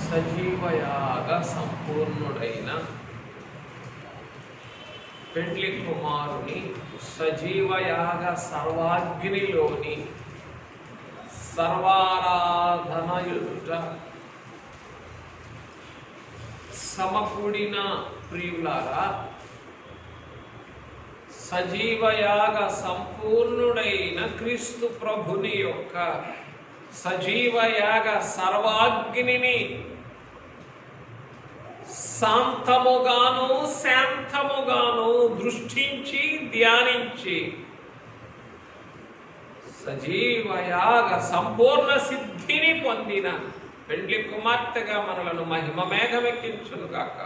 సజీవయాగ సంపూర్ణుడైన పెండ్లి కుమారుని సజీవయాగ సర్వాగ్నిలోని సర్వారాధన ఎదుట సమకూడిన ప్రియులారా, సజీవయాగ సంపూర్ణుడైన క్రీస్తు ప్రభుని యొక్క సజీవయాగ సర్వాగ్నిని శాంతముగాను దృష్టించి ధ్యానించి సజీవయాగ సంపూర్ణ సిద్ధిని పొందిన పెండ్లి కుమార్తెగా మనలను మహిమ మేఘమెక్కించును గాక.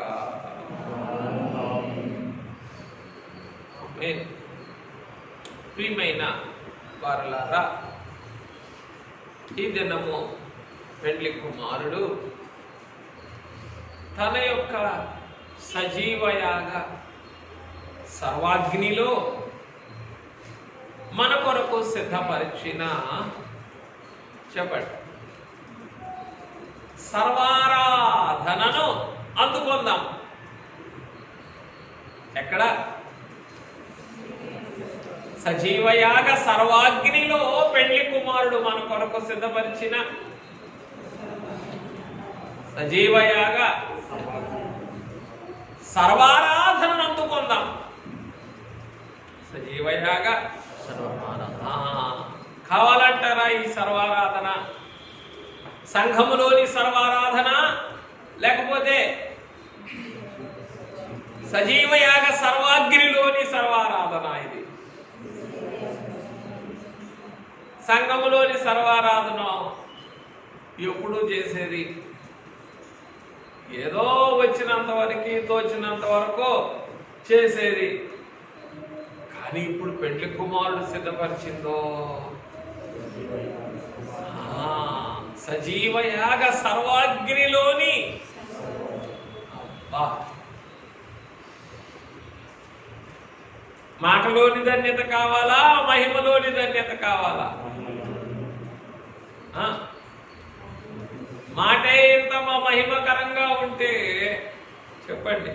ప్రియమైన వారలారా, ఈ దినము పెండ్లి కుమారుడు తన యొక్క సజీవయాగ సర్వాగ్నిలో మన కొరకు సిద్ధపరిచిన చెప్పండి సర్వారాధనను అందుకుందాం. ఎక్కడ? సజీవయాగ సర్వాగ్నిలో పెండ్లి కుమారుడు మన కొరకు సిద్ధపరిచిన సజీవయాగ సర్వారాధనను అందుకుందాం. సజీవయాగ కావాలంటారా? ఈ సర్వారాధన సంఘములోని సర్వారాధన, లేకపోతే సజీవయాగ సర్వాగ్నిలోని సర్వారాధన? ఇది సంఘములోని సర్వారాధన ఎప్పుడు చేసేది ఏదో వచ్చినంత వరకు తోచినంత వరకు చేసేది. కానీ ఇప్పుడు పెండ్లి కుమారుడు సిద్ధపరిచిందో సజీవయాగ సర్వాగ్నిలోని మాటలోని ధన్యత కావాలా? మహిమలోని ధన్యత కావాలా? మాటే ఎంత మహిమకరంగా ఉంటే చెప్పండి,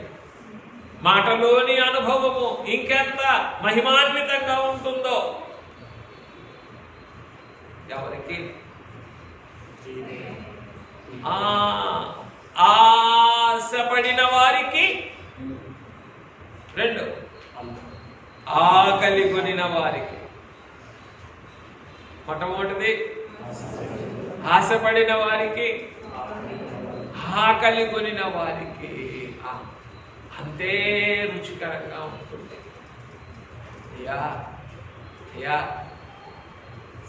మాటలోని అనుభవము ఇంకెంత మహిమాన్వితంగా ఉంటుందో. ఎవరికి? ఆశపడిన వారికి. రెండు, ఆకలి కొనిన వారికి. మొట్టమొదటిది ఆశపడిన వారికి, ఆకలి కొనిన వారికి అంతే రుచికరంగా ఉంటుంది.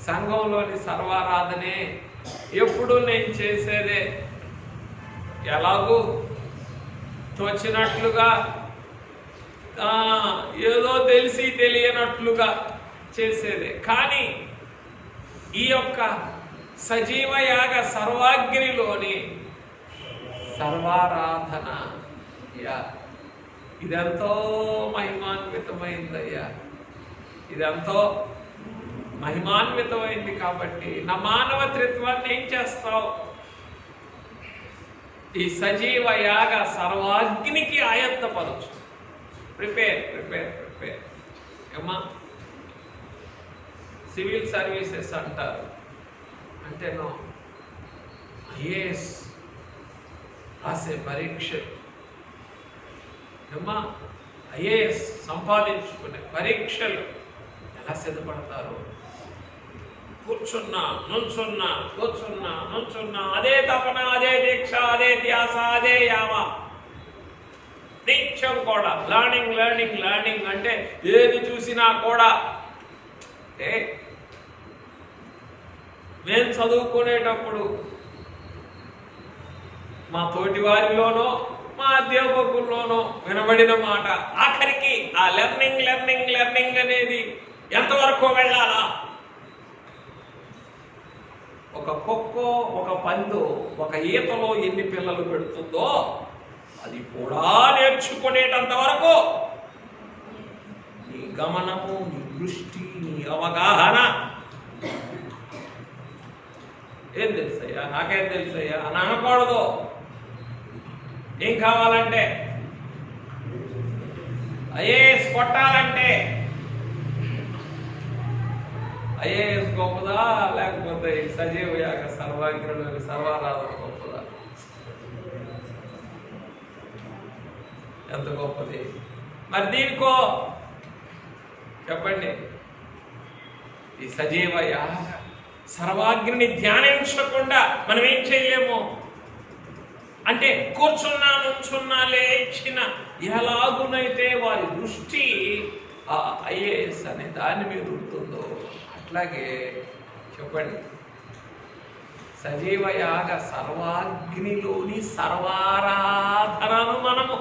సంఘంలోని సర్వారాధనే ఎప్పుడు నేను చేసేదే ఎలాగూ తోచినట్లుగా, ఏదో తెలిసి తెలియనట్లుగా చేసేదే. కానీ ఈ యొక్క సజీవయాగ సర్వాగ్నిలోని సర్వారాధన ఇదెంతో మహిమాన్వితమైందయ్యా, ఇదెంతో మహిమాన్వితమైంది. కాబట్టి నా మానవ త్రిత్వాన్ని ఏం చేస్తావు? ఈ సజీవయాగ సర్వాగ్నికి ఆయత్తపరచు. Prepare prepare prepare. ఏమా సివిల్ సర్వీసెస్ అంటారు అంటే ఐఏఎస్ రాసే పరీక్ష, ఏమా ఐఏఎస్ సంపాదించుకునే పరీక్షలు ఎలా సిద్ధపడతారు? కూర్చున్నా నుంచున్నా, కూర్చున్నా నుంచున్నా, అదే తపన, అదే దీక్ష, అదే ధ్యాస, అదే యామ. నిత్యం కూడా లర్నింగ్ లర్నింగ్ లర్నింగ్ అంటే ఏది చూసినా కూడా. నేను చదువుకునేటప్పుడు మా తోటి వారిలోనో మా అధ్యాపకుల్లోనో వినబడిన మాట, ఆఖరికి ఆ లెర్నింగ్ లెర్నింగ్ లెర్నింగ్ అనేది ఎంతవరకు వెళ్ళాలా? ఒక కుక్కో ఒక పందో ఒక ఈతలో ఎన్ని పిల్లలు పెడుతుందో అది కూడా నేర్చుకునేటంత వరకు నీ గమనము, నీ దృష్టి, నీ అవగాహన ఏం తెలుసయ్యా, నాకేం తెలుసయ్యా అని అనకూడదు. ఏం కావాలంటే ఐఏఎస్ కొట్టాలంటే ఐఏఎస్ గొప్పదా లేకపోతే సజీవ యాగ సర్వాగ్నిలోని సర్వారాధన గొప్పదా? ఎంత గొప్పది! మరి దీనికో చెప్పండి. ఈ సజీవ యాగ సర్వాగ్నిని ధ్యానించకుండా మనం ఏం చేయలేము. అంటే కూర్చున్నా నుంచున్నా లేచిన ఎలాగునైతే వారి దృష్టి ఆ ఐఏఎస్ అనే దాని మీద ఉంటుందో అట్లాగే చెప్పండి సజీవ యాగ సర్వాగ్నిలోని సర్వారాధనను మనము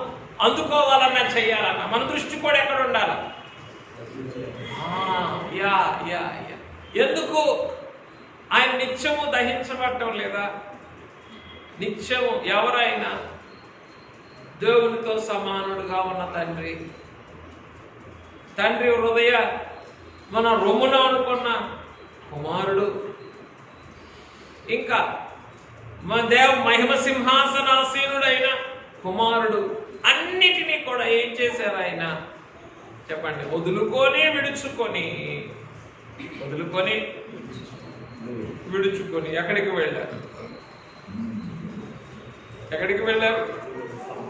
అందుకోవాలన్నా చెయ్యాలన్నా మన దృష్టి కూడా ఎక్కడ ఉండాలి? ఎందుకు ఆయన నిత్యము దహించబడటం లేదా? నిత్యము ఎవరైనా దేవునితో సమానుడుగా ఉన్న తండ్రి హృదయ మన రొమ్మున అనుకున్న కుమారుడు, ఇంకా మన మహిమ సింహాసనాసీనుడైన కుమారుడు అన్నిటినీ కూడా ఏం చేశారు ఆయన? చెప్పండి. వదులుకొని విడుచుకొని ఎక్కడికి వెళ్ళారు?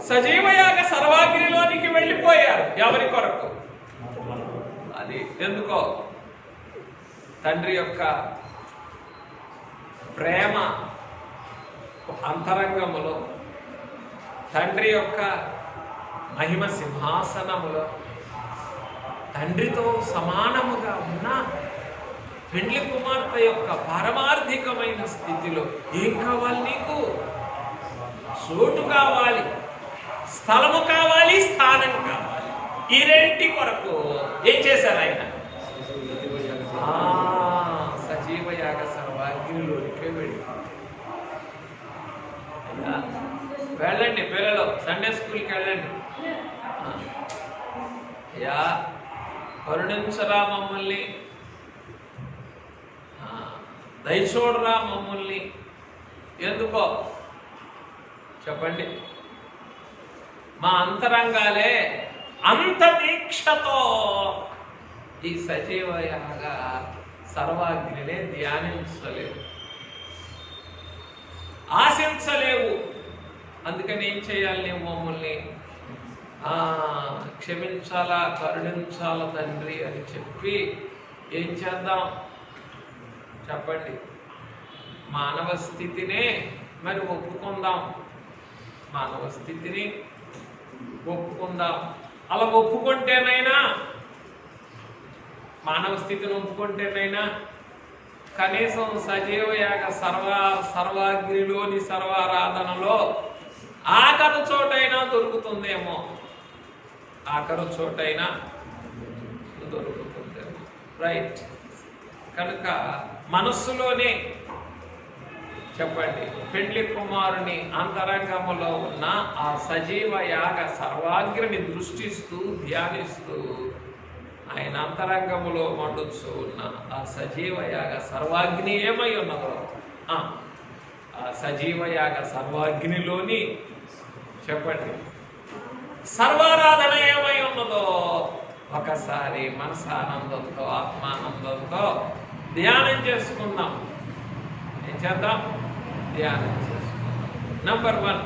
సజీవయాగ సర్వాగ్నిలోనికి వెళ్ళిపోయారు. ఎవరి కొరకు? అది ఎందుకో తండ్రి యొక్క ప్రేమ అంతరంగములో, తండ్రి యొక్క మహిమ సింహాసనములో, తండ్రితో సమానముగా ఉన్న పెండ్లి కుమార్తె యొక్క పారమార్థికమైన స్థితిలో ఏం కావాలి? నీకు చోటు కావాలి, స్థలము కావాలి, స్థానం కావాలి. ఈ రెంటి కొరకు ఏం చేశారు ఆయన? సజీవ యాగ సర్వాగ్నిలోనికే వెళ్ళండి. పిల్లలు సండే స్కూల్కి వెళ్ళండి. అయ్యా కరుణించరా మమ్మల్ని, దయచూడరా మమ్మల్ని. ఎందుకో చెప్పండి. మా అంతరంగాలే అంత దీక్షతో ఈ సజీవ యాగ సర్వాగ్నినే ధ్యానించలేవు, ఆశించలేవు. అందుకని ఏం చేయాలి? నీవు మమ్మల్ని క్షమించాలా, కరుణించాలా తండ్రి అని చెప్పి ఏం చేద్దాం చెప్పండి? మానవ స్థితినే మరి ఒప్పుకుందాం, మానవ స్థితిని ఒప్పుకుందాం. అలా ఒప్పుకుంటేనైనా, మానవ స్థితిని ఒప్పుకుంటేనైనా కనీసం సజీవ యాగ సర్వాగ్నిలోని సర్వారాధనలో ఆఖరు చోటైనా దొరుకుతుందేమో, ఆఖరు చోటైనా దొరుకుతుందేమో. రైట్. కనుక మనస్సులోనే చెప్పండి పెండ్లి కుమారుని అంతరంగములో ఉన్న ఆ సజీవ యాగ సర్వాగ్నిని దృష్టిస్తూ ధ్యానిస్తూ ఆయన అంతరంగములో మండుతూ ఉన్న ఆ సజీవ యాగ సర్వాగ్ని ఏమై ఉన్నదో ఆ సజీవ యాగ సర్వాగ్నిలోని చెప్పండి సర్వారాధన ఏమై ఉన్నదో ఒకసారి మనసానందంతో ఆత్మానందంతో ధ్యానం చేసుకుందాం. ఏం చేద్దాం? ధ్యానం చేసుకుందాం. నంబర్ 1,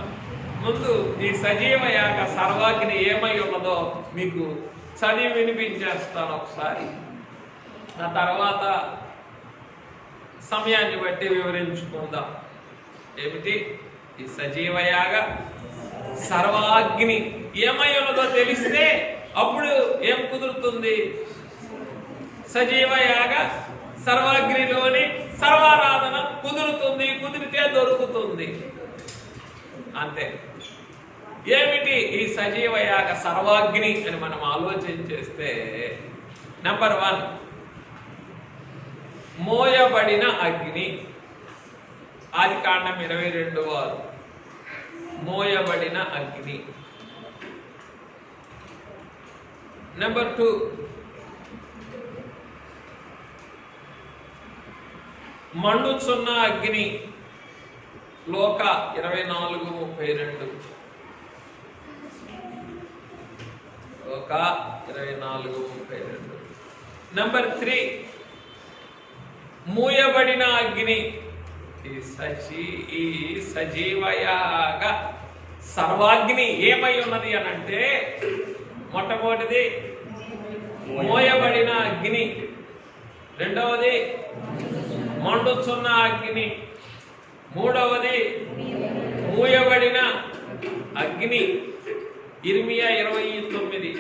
ముందు ఈ సజీవ యాగ సర్వాగ్ని ఏమై ఉన్నదో మీకు చదివి వినిపించేస్తాను ఒకసారి. ఆ తర్వాత సమయాన్ని బట్టి వివరించుకుందాం. ఏమిటి ఈ సజీవ యాగ సర్వాగ్ని ఏమై ఉన్నదో తెలిస్తే అప్పుడు ఏం కుదురుతుంది? సజీవ యాగ సర్వాగ్నిలోని సర్వారాధన కుదురుతుంది, కుదిరితే దొరుకుతుంది. అంతే. ఏమిటి ఈ సజీవ యాగ సర్వాగ్ని అని మనం ఆలోచన చేస్తే, నంబర్ 1 మోయబడిన అగ్ని. ఆదికాండం 22 మోయబడిన అగ్ని. నంబర్ 2 మండుచున్న అగ్ని. లోక 24:32 ఒక 24:32. నెంబర్ 3 మూయబడిన అగ్ని. ఈ సజీవయాగ సర్వాగ్ని ఏమై ఉన్నది అని అంటే మొట్టమొదటిది మోయబడిన అగ్ని, రెండవది మండుచున్న అగ్ని, మూడవది మూయబడిన అగ్ని ఇర్మియా 29,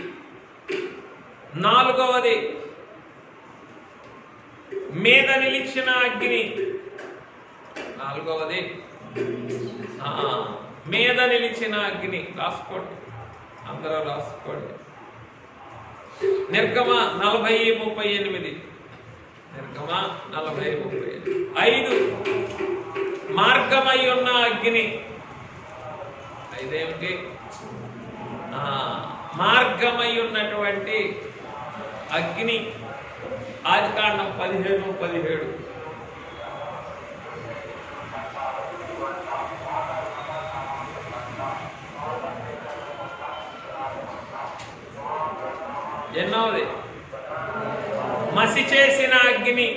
నాలుగవది మీద నిలిచిన అగ్ని, నాలుగవది మీద నిలిచిన అగ్ని. రాసుకోండి, అందరూ రాసుకోండి. నిర్గమ 40:38, నిర్గమ 40:38. 5 మార్గమై ఉన్న అగ్ని. 5 ఏమిటి? మార్గమై ఉన్నటువంటి అగ్ని. ఆదికాండం 15:17. ఎన్నోది? మసి చేసిన అగ్ని.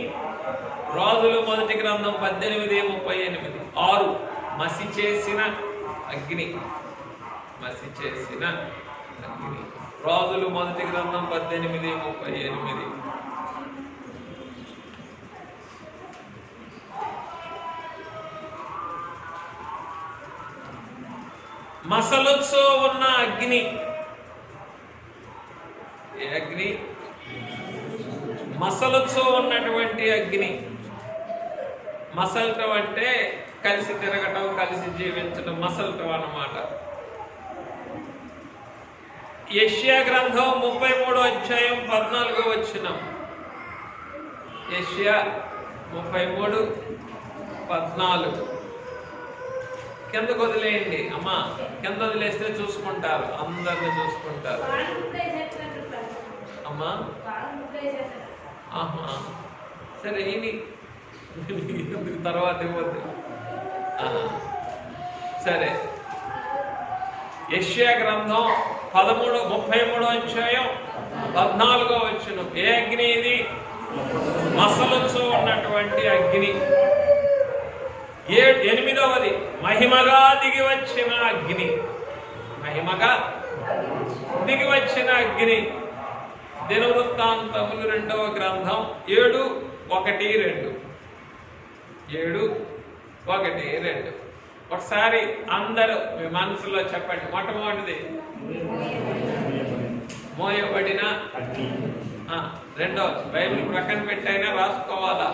రాజులు మొదటి గ్రంథం 18:38. 6 మసి చేసిన అగ్ని, మసి చేసిన అగ్ని. రాజులు మొదటి గ్రంథం 18:38. మసలుచు ఉన్న అగ్ని. ఏ అగ్ని? మసలుచు ఉన్నటువంటి అగ్ని. మసలటం అంటే కలిసి తిరగటం, కలిసి జీవించడం, మసలటం అన్నమాట. యెషయా గ్రంథం 33:14. యెషయా 33:14. కిందకు వదిలేయండి అమ్మా, కింద వదిలేస్తే చూసుకుంటారు, అందరిని చూసుకుంటారు అమ్మా. సరే ఇది తర్వాత ఇవ్వద్దు. సరే, యెషయా గ్రంథం 33:14. ఏ అగ్ని ఇది? మసలుచు ఉన్నటువంటి అగ్ని. 8వది మహిమగా దిగి వచ్చిన అగ్ని. మహిమగా దిగి వచ్చిన అగ్ని. దినవృత్తాంతములు 2వ గ్రంథం 7:1-2. 7:1-2. ఒకసారి అందరూ మీ మనసులో చెప్పండి. మొట్టమొదటిది మోయబడిన. రెండవది బైబిల్ ప్రక్కన పెట్టైనా రాసుకోవాలా.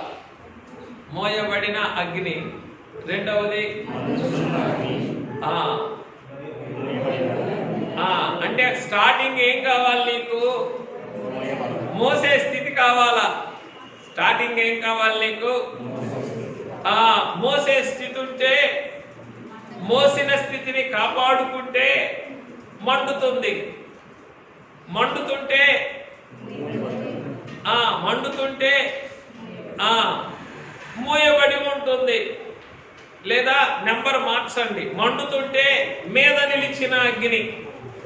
మోయబడిన అగ్ని. రెండవది అంటే స్టార్టింగ్ ఏం కావాలి నీకు? మోసే స్థితి కావాలా? స్టార్టింగ్ ఏం కావాలి నీకు? మోసే స్థితి ఉంటే, మోసిన స్థితిని కాపాడుకుంటే మండుతుంది. మండుతుంటే మూయబడి ఉంటుంది. లేదా నెంబర్ మార్చండి. మండుతుంటే మీద నిలిచిన అగ్ని.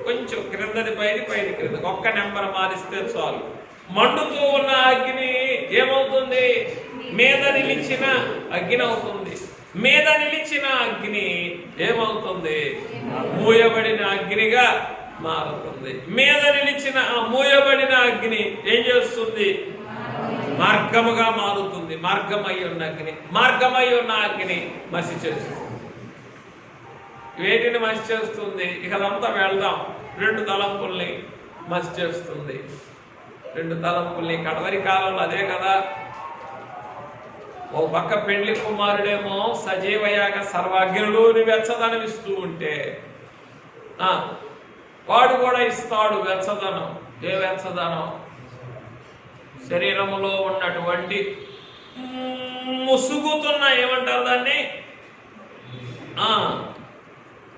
కొంచెం క్రిందది పైది, పైది క్రింద. ఒక్క నెంబర్ మారిస్తే చాలు. మండుతూ ఉన్న అగ్ని ఏమవుతుంది? మీద నిలిచిన అగ్ని అవుతుంది. మీద నిలిచిన అగ్ని ఏమవుతుంది? మూయబడిన అగ్నిగా మారుతుంది. మీద నిలిచిన మూయబడిన అగ్ని ఏం చేస్తుంది? మార్గముగా మారుతుంది. మార్గమై ఉన్న అగ్ని. మార్గమై ఉన్న అగ్ని మసి చేస్తుంది. వేటిని మసి చేస్తుంది? ఇక అదంతా వెళ్దాం. 2 తలంపుల్ని మసి చేస్తుంది. 2 తలంపుల్ని. కడవరి కాలంలో అదే కదా. ఓ పక్క పెళ్లి కుమారుడేమో సజీవయాగ సర్వాగ్నిలోని వెచ్చదనం ఇస్తూ ఉంటే వాడు కూడా ఇస్తాడు వెచ్చదనం. ఏ వెచ్చదనం? శరీరములో ఉన్నటువంటి ముసుగుతున్న, ఏమంటారు దాన్ని?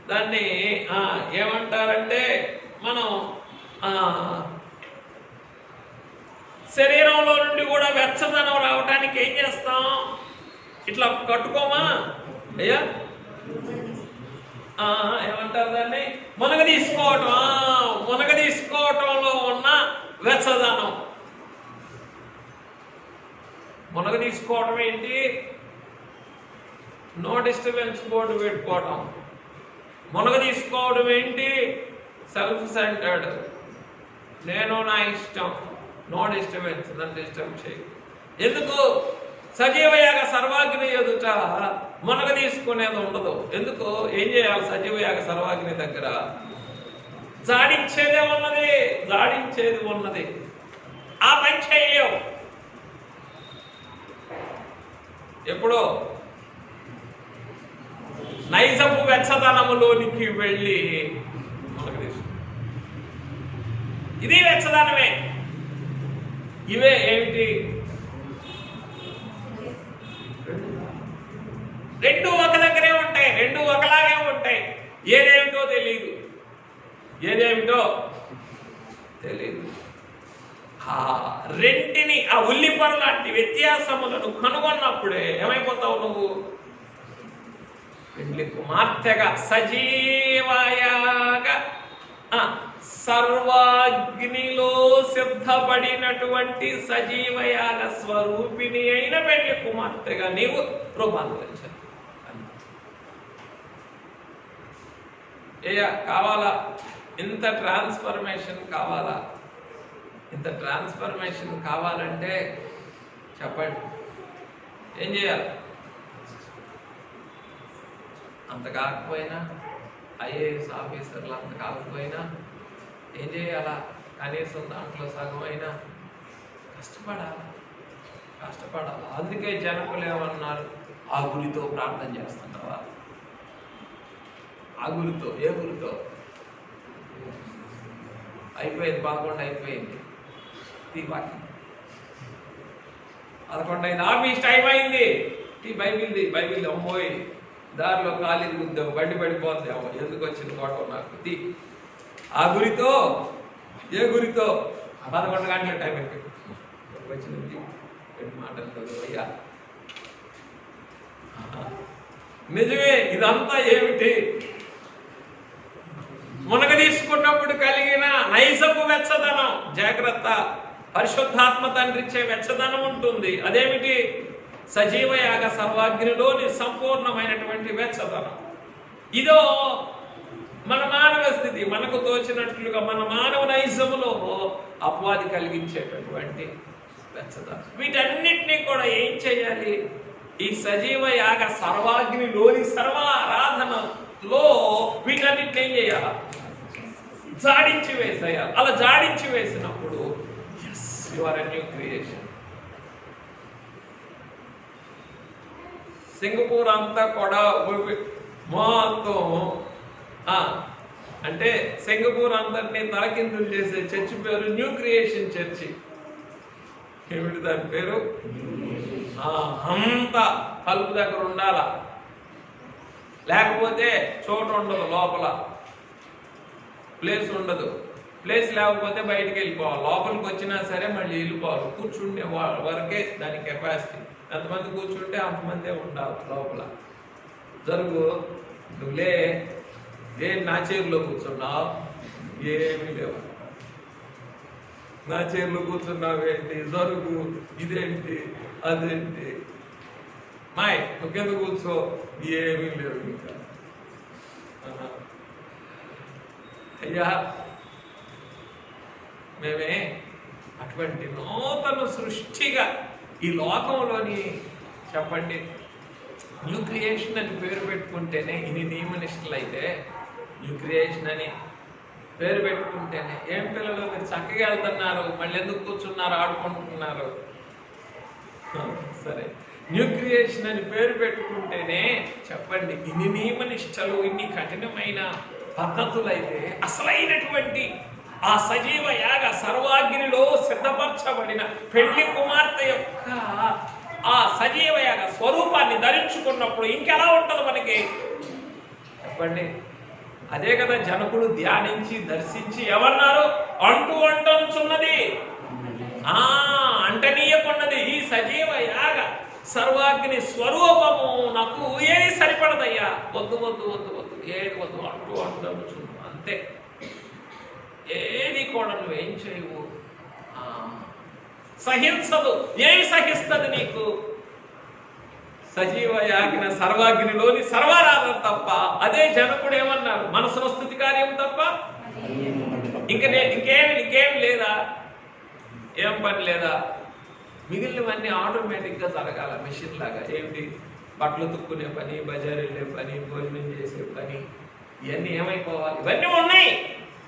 దాన్ని ఏమంటారంటే, మనం శరీరంలో నుండి కూడా వెచ్చదనం రావటానికి ఏం చేస్తాం? ఇట్లా కట్టుకోమా అయ్యా? ఏమంటారు దాన్ని? మునగ తీసుకోవటం. మునగ తీసుకో తీసుకోవటంలో ఉన్న వెచ్చదనం. మునగ తీసుకోవడం ఏంటి? నో డిస్టర్బెన్స్ బోర్డు పెట్టుకోవడం. మునగ తీసుకోవడం ఏంటి? సెల్ఫ్ సెంటర్డ్, నేను నా ఇష్టం, నో డిస్టర్బెన్స్, నన్ను డిస్టర్బ్ చేయి. ఎందుకు? సజీవయాగ సర్వాగ్ని ఎదుట మునగ తీసుకునేది ఉండదు. ఎందుకు? ఏం చేయాలి? సజీవయాగ సర్వాగ్ని దగ్గర జాడించేదే ఉన్నది, జాడించేది ఉన్నది. ఆ పని చేయలేవు. ఎప్పుడో నైజపు వెచ్చదనములోనికి వెళ్ళి మునగ తీసుకు. ఇది వెచ్చదనమే. ఇవే ఏమిటి? రెండు ఒక దగ్గరే ఉంటాయి, రెండు ఒకలాగే ఉంటాయి. ఏదేమిటో తెలియదు, ఏదేమిటో తెలియదు. ఆ రెంటిని, ఆ ఉల్లిపొర లాంటి వ్యత్యాసములను కనుగొన్నప్పుడే ఏమైపోతావు నువ్వు? పెండ్లి కుమార్తెగా సజీవయాగా సర్వాగ్నిలో సిద్ధపడినటువంటి సజీవయాగ స్వరూపిణి అయిన పెండ్లి కుమార్తెగా నీవు రూపాంతరించావు. కావాలా? ఇంత ట్రాన్స్ఫర్మేషన్ కావాలా? ఇంత ట్రాన్స్ఫర్మేషన్ కావాలంటే చెప్పండి, ఏం చేయాలి? అంత కాకపోయినా, ఐఏఎస్ ఆఫీసర్లు అంత కాకపోయినా ఏం చేయాలా? కనీసం దాంట్లో సగమైనా కష్టపడాలి, కష్టపడాలి. అందుకే జనకులు ఏమన్నారు? ఆ గురితో ప్రార్థన చేస్తున్నావా? ఆ గురితో. ఏ గురితో? అయిపోయింది, 11 అయిపోయింది, 11 అయింది, ఆఫీస్ టైం అయింది, బైబిల్ అమ్మోయి దారిలో ఖాళీ గుద్దాం, బండి పడిపోద్ది, అమ్మ ఎందుకు వచ్చింది గొడవ నాకు. ఆ గురితో. ఏ గురితో? 11 గంటల టైం అయిపోయింది, వచ్చింది మాటలు అయ్యా. నిజమే. ఇదంతా ఏమిటి? మునగ తీసుకున్నప్పుడు కలిగిన నైజపు వెచ్చదనం. జాగ్రత్త, పరిశుద్ధాత్మ తండ్రిచ్చే వెచ్చదనం ఉంటుంది. అదేమిటి? సజీవయాగ సర్వాగ్నిలోని సంపూర్ణమైనటువంటి వెచ్చదనం. ఇదో మన మానవ స్థితి. మనకు తోచినట్లుగా మన మానవ నైజములో అపవాది కలిగించేటటువంటి వెచ్చదనం. వీటన్నిటినీ కూడా ఏం చేయాలి? ఈ సజీవయాగ సర్వాగ్నిలోని సర్వారాధనలో వీటన్నిటిని ఏం చేయాలి? జాడించి వేసేయాలి. అలా జాడించి వేసినప్పుడు you are a new creation. Singapore అంతా కూడా మొత్తం అంటే సింగపూర్ అంతటినీ తలకిందులు చేసే చర్చి పేరు న్యూ క్రియేషన్ చర్చి. ఏమిటి దాని పేరు? అంతా కలుపు దగ్గర ఉండాల, లేకపోతే చోటు ఉండదు, లోపల ప్లేస్ ఉండదు. ప్లేస్ లేకపోతే బయటికి వెళ్ళిపోవాలి, లోపలికి వచ్చినా సరే మళ్ళీ వెళ్ళిపోవాలి. కూర్చుండే వరకే దాని కెపాసిటీ. ఎంతమంది కూర్చుంటే అంతమందే ఉండాలి లోపల. జరుగు, నువ్వులే, నా చైర్లో కూర్చున్నావు, ఏమీ లేవు. నా చైర్లో కూర్చున్నావేంటి? జరుగు, ఇదేంటి, అదేంటి, మాయ్ నువ్వెందు కూర్చో, ఏమీ లేవు. ఇంకా అయ్యా, మేమే అటువంటి నూతన సృష్టిగా ఈ లోకంలోని చెప్పండి న్యూ క్రియేషన్ అని పేరు పెట్టుకుంటేనే, ఇన్ని నియమనిష్టలు అయితే న్యూ క్రియేషన్ అని పేరు పెట్టుకుంటేనే, ఏం పిల్లలు మీరు చక్కగా వెళ్తున్నారు, మళ్ళీ ఎందుకు కూర్చున్నారు, ఆడుకుంటున్నారు? సరే, న్యూ క్రియేషన్ అని పేరు పెట్టుకుంటేనే చెప్పండి ఇన్ని నియమనిష్టలు, ఇన్ని కఠినమైన పద్ధతులైతే అసలైనటువంటి ఆ సజీవ యాగ సర్వాగ్నిలో సిద్ధపరచబడిన పెళ్లి కుమార్తె యొక్క ఆ సజీవ యాగ స్వరూపాన్ని ధరించుకున్నప్పుడు ఇంకెలా ఉంటుంది మనకి చెప్పండి? అదే కదా జనకులు ధ్యానించి దర్శించి ఏమన్నారు? అంటున్నది అంటనీయకున్నది ఈ సజీవ యాగ సర్వాగ్ని స్వరూపము నాకు ఏది సరిపడదయ్యా, వద్దు వద్దు వద్దు వద్దు, ఏది వద్దు, అంటున్నాను అంతే. ఏది కూడా నువ్వేం చేయవు, సహించదు. ఏమి సహిస్తుంది నీకు? సజీవ యాగిన సర్వాగ్నిలోని సర్వారాధన తప్ప. అదే జనకుడు ఏమన్నారు? మనసులో స్తుతి కార్యం తప్ప ఇంకేం లేదా? ఏం పని లేదా? మిగిలినవన్నీ ఆటోమేటిక్గా జరగాల, మెషిన్ లాగా. ఏమిటి? బట్టలు తుక్కునే పని, బజార్ వెళ్ళే పని, భోజనం చేసే పని, ఇవన్నీ ఏమైపోవాలి? ఇవన్నీ ఉన్నాయి.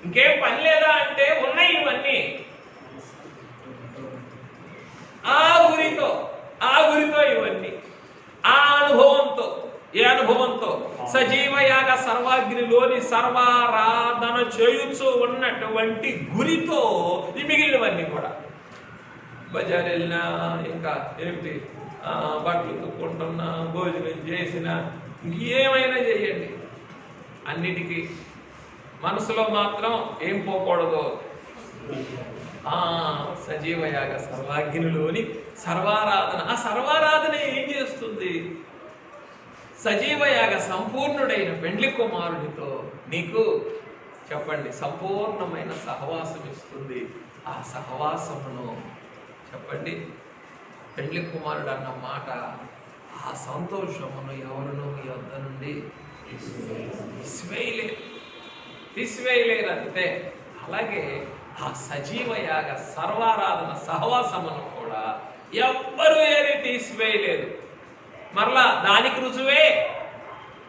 ఇంకేం పని లేదా అంటే ఉన్నాయి ఇవన్నీ. ఆ గురితో ఇవన్నీ, ఆ అనుభవంతో. ఏ అనుభవంతో? సజీవ యాగ సర్వాగ్నిలోని సర్వారాధన చేయుచూ ఉన్నటువంటి గురితో ఈ మిగిలినవన్నీ కూడా. బజార్ వెళ్ళినా, ఇంకా ఏమిటి, బట్టలు తుక్కుంటున్నా, భోజనం చేసినా, ఇంకేమైనా చేయండి, అన్నిటికీ మనసులో మాత్రం ఏం పోకూడదు? సజీవ యాగ సర్వాగ్నిలోని సర్వారాధన. ఆ సర్వారాధన ఏం చేస్తుంది? సజీవ యాగ సంపూర్ణుడైన పెండ్లి కుమారుడితో నీకు చెప్పండి సంపూర్ణమైన సహవాసం ఇస్తుంది. ఆ సహవాసమును చెప్పండి, పెండ్లి కుమారుడు అన్న మాట, ఆ సంతోషమును ఎవరును మీ వద్ద నుండి తీసివేయలేరు అంతే. అలాగే ఆ సజీవ యాగ సర్వారాధన సహవాసమును కూడా ఎవ్వరూ ఏది తీసివేయలేదు. మరలా దానికి రుజువే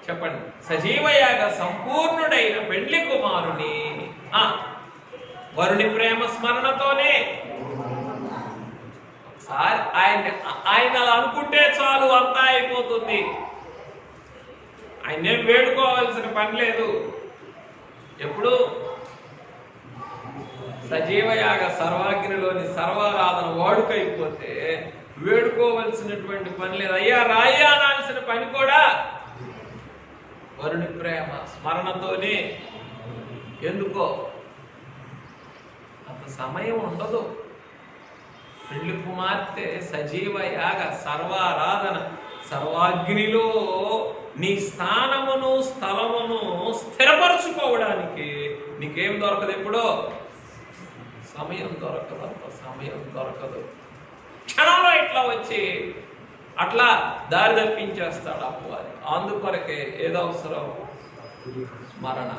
చెప్పండి, సజీవ యాగ సంపూర్ణుడైన పెండ్లి కుమారుని వరుని ప్రేమ స్మరణతోనే. ఒకసారి ఆయన అనుకుంటే చాలు, అంతా అయిపోతుంది. ఆయనేం వేడుకోవాల్సిన పని లేదు. ఎప్పుడు సజీవయాగ సర్వాగ్నిలోని సర్వారాధన వాడుకైపోతే వేడుకోవలసినటువంటి పని లేదు. అయ్యా రాయ్యా అనాల్సిన పని కూడా వరుని ప్రేమ స్మరణతోనే. ఎందుకో అంత సమయం ఉండదు. పెళ్లి కుమార్తె సజీవ యాగ సర్వారాధన సర్వాగ్నిలో నీ స్థానమును స్థలమును స్థిరపరచుకోవడానికి నీకేం దొరకదు? ఎప్పుడో సమయం దొరకదు. అంత సమయం దొరకదు. క్షణంలో ఇట్లా వచ్చి అట్లా దారి తప్పించేస్తాడు అపవాది. అందుకొరకే ఏదో అవసరం? స్మరణ.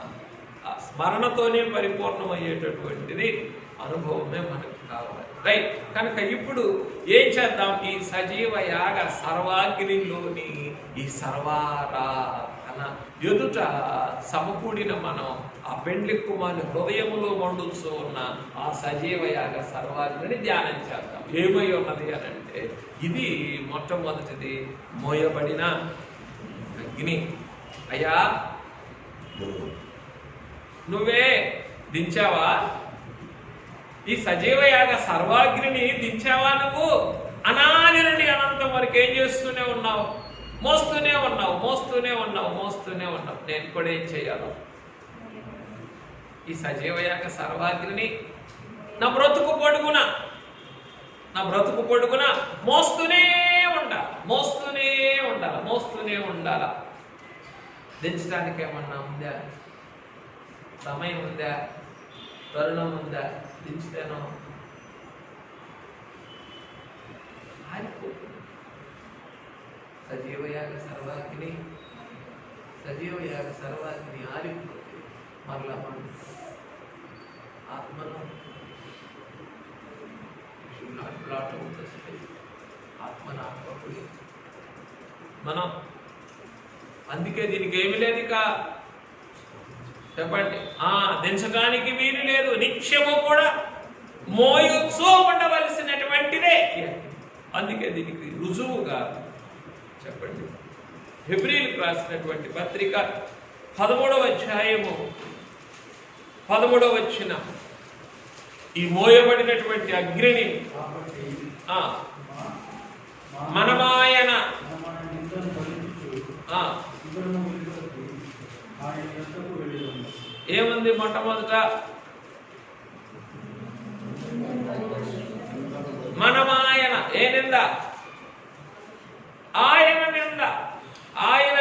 ఆ స్మరణతోనే పరిపూర్ణమయ్యేటటువంటిది అనుభవమే మనకు కావాలి. రైట్. కనుక ఇప్పుడు ఏం చేద్దాం? ఈ సజీవ యాగ సర్వాగ్నిలోని ఈ సర్వారాధన ఎదుట సమకూడిన మనం ఆ పెండ్లి కుమారుని హృదయములో మండుతూ ఉన్న ఆ సజీవ యాగ సర్వాగ్నిని ధ్యానం చేద్దాం. ఏమై ఉన్నది అని అంటే, ఇది మొట్టమొదటిది మోయబడిన అగ్ని. అయ్యా నువ్వే దించావా ఈ సజీవ యాగ సర్వాగ్నిని? దించావా నువ్వు? అనాది నుండి అనంతం వరకు ఏం చేస్తూనే ఉన్నావు? మోస్తూనే ఉన్నావు. నేను కూడా ఏం చేయాలి? ఈ సజీవ యాగ సర్వాగ్నిని నా బ్రతుకు పొడుగున మోస్తూనే ఉండాల. దించడానికి ఏమన్నా ఉందా? సమయం ఉందా? తరుణం ఉందా? దించుతేనో ఆగిపోతుంది. సజీవ యాగ సర్వాగ్ని ఆగిపోతుంది. మరలా మనం ఆత్మను ఆత్మకుడి మనం. అందుకే దీనికి ఏమి లేదు ఇక చెప్పండి. దించడానికి వీలు లేదు. నిత్యము కూడా మోయుచూ ఉండవలసినటువంటిదే. అందుకే దీనికి రుజువుగా చెప్పండి హెబ్రీయులకు రాసినటువంటి పత్రిక 13వ అధ్యాయము 13వ వచనం, ఈ మోయబడినటువంటి అగ్నిని మనమాయన ఏముంది? మొట్టమొదట మనమాయన. ఏ నింద? ఆయన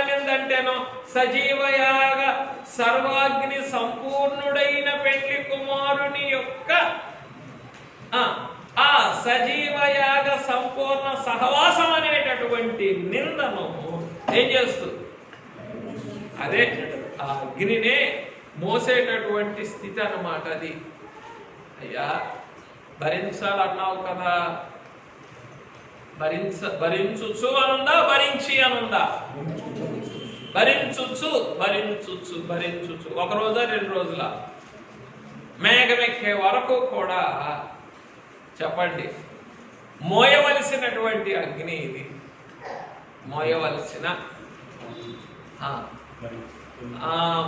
నింద అంటేనో సజీవ యాగ సర్వాగ్ని సంపూర్ణుడైన పెండ్లి కుమారుని యొక్క ఆ సజీవయాగ సంపూర్ణ సహవాసం అనేటటువంటి నిందను ఏం చేస్తుంది? అదే ఆ అగ్నినే మోసేటటువంటి స్థితి అన్నమాట అది. అయ్యా భరించాలన్నావు కదా, భరించుచు అనుందా, భరించి అనుందా? భరించుచు భరించుచు భరించుచు. ఒక రోజా 2 రోజుల? మేఘమెక్కే వరకు కూడా చెప్పండి, మోయవలసినటువంటి అగ్ని ఇది. మోయవలసిన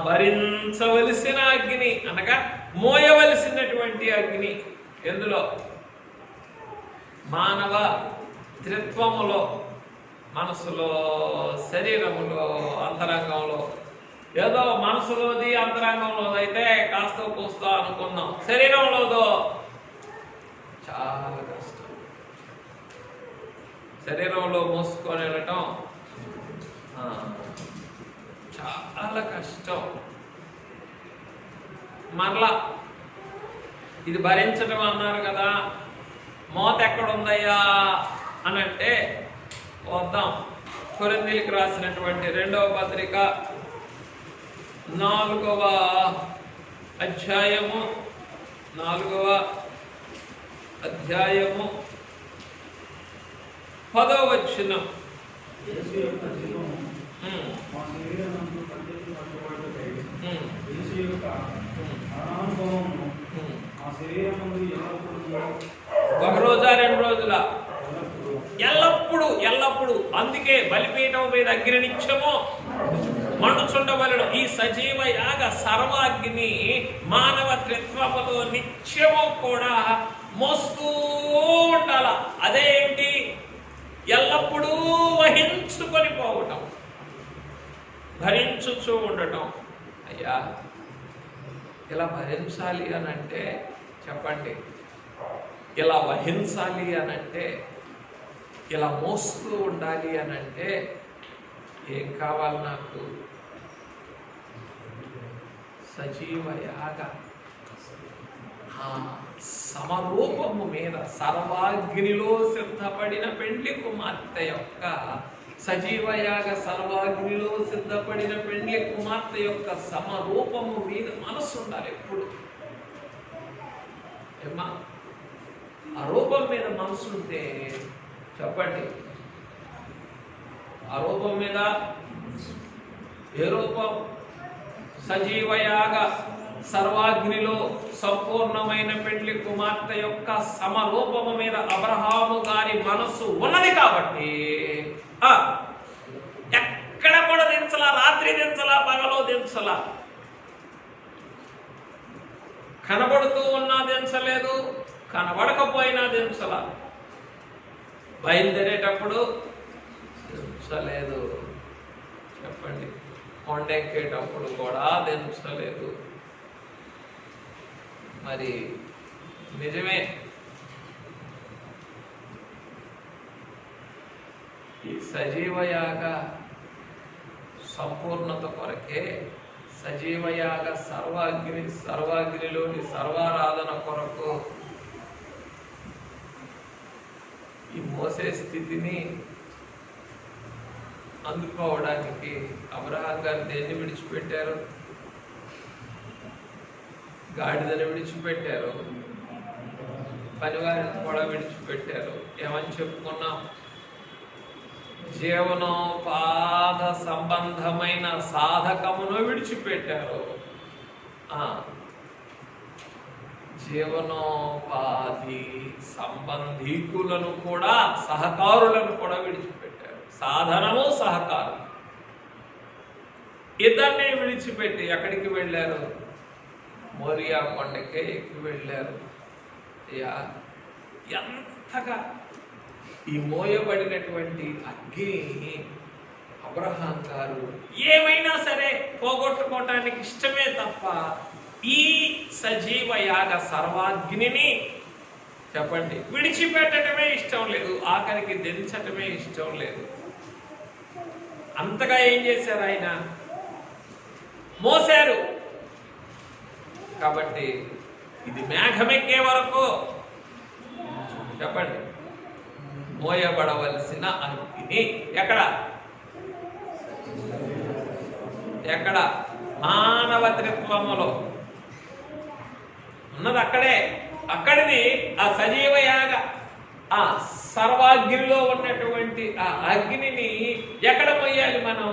భరించవలసిన అగ్ని అనగా మోయవలసినటువంటి అగ్ని. ఎందులో? మానవ త్రిత్వములో, మనసులో, శరీరములో, అంతరంగంలో. ఏదో మనసులోది అంతరంగంలోది అయితే కాస్త కూస్తా అనుకున్నాం, శరీరంలోదో చాలా కష్టం. శరీరంలో మోసుకొని వెళ్ళటం చాలా కష్టం. మరలా ఇది భరించడం అన్నారు కదా, మోత ఎక్కడుందయ్యా అని అంటే వద్దాం. కొరింథీయులకు రాసినటువంటి 2వ పత్రిక 4వ అధ్యాయము 10వ వచనం. ఒక రోజా 2 రోజుల? ఎల్లప్పుడు ఎల్లప్పుడు. అందుకే బలిపీఠం మీద అగ్నినిత్యము మండుచుండవలెను. ఈ సజీవ యాగ సర్వాగ్ని మానవ త్రిత్వములో నిత్యము కూడా మోస్తూ ఉండాల. అదేంటి? ఎల్లప్పుడూ వహించుకొని పోవటం, భరించుచూ ఉండటం. అయ్యా ఇలా భరించాలి అని అంటే చెప్పండి, ఇలా వహించాలి అని అంటే, ఇలా మోస్తూ ఉండాలి అని అంటే ఏం కావాలి నాకు? సజీవ యాగ సమరూపము మీద సర్వాగ్నిలో సిద్ధపడిన పెండ్లి కుమార్తె యొక్క సజీవయాగ సర్వాగ్నిలో సిద్ధపడిన పెండ్లి కుమార్తె యొక్క సమరూపము మీద మనసు ఉండాలి ఎప్పుడు. ఏమా ఆ రూపం మీద మనసు ఉంటే చెప్పండి, ఆ రూపం మీద ఏ రూపం? సజీవయాగ సర్వాగ్నిలో సంపూర్ణమైన పెండ్లి కుమార్తె యొక్క సమరూపము మీద అబ్రహాము గారి మనస్సు ఉన్నది కాబట్టి ఎక్కడ కూడా దించలా, రాత్రి దించలా, పగలో దించలా. కనబడుతూ ఉన్నా దించలేదు, కనబడకపోయినా దించలా. బయలుదేరేటప్పుడు దించలేదు, చెప్పండి. కొండెక్కేటప్పుడు కూడా దించలేదు. మరి నిజమే, ఈ సజీవయాగ సంపూర్ణత కొరకే, సజీవయాగ సర్వాగ్నిలోని సర్వారాధన కొరకు ఈ మోసే స్థితిని అందుకోవడానికి అబ్రహాం గారు దేన్ని విడిచిపెట్టారు? గాడిదని విడిచిపెట్టారు, పనివారిని కూడా విడిచిపెట్టారు. ఏమని చెప్పుకున్నాం? జీవనోపాధ సంబంధమైన సాధకమును విడిచిపెట్టారు, జీవనోపాధి సంబంధీకులను కూడా, సహకారులను కూడా విడిచిపెట్టారు. సాధనము సహకారం ఇద్దరిని విడిచిపెట్టి ఎక్కడికి వెళ్ళారు? మోరియా కొండకే ఎక్కి వెళ్ళారు. ఎంతగా ఈ మోయబడినటువంటి అగ్ని అబ్రహాం గారు ఏమైనా సరే పోగొట్టుకోవటానికి ఇష్టమే తప్ప ఈ సజీవ యాగ సర్వాగ్నిని చెప్పండి విడిచిపెట్టడమే ఇష్టం లేదు, ఆఖరికి దించటమే ఇష్టం లేదు. అంతగా ఏం చేశారు ఆయన? మోసారు. కాబట్టి ఇది మేఘమెక్కే వరకు చెప్పండి మోయబడవలసిన అగ్ని ఎక్కడ మానవత్వములో ఉన్నది అక్కడిది ఆ సజీవ యాగ ఆ సర్వాగ్నిలో ఉన్నటువంటి ఆ అగ్నిని ఎక్కడ మొయ్యాలి మనం?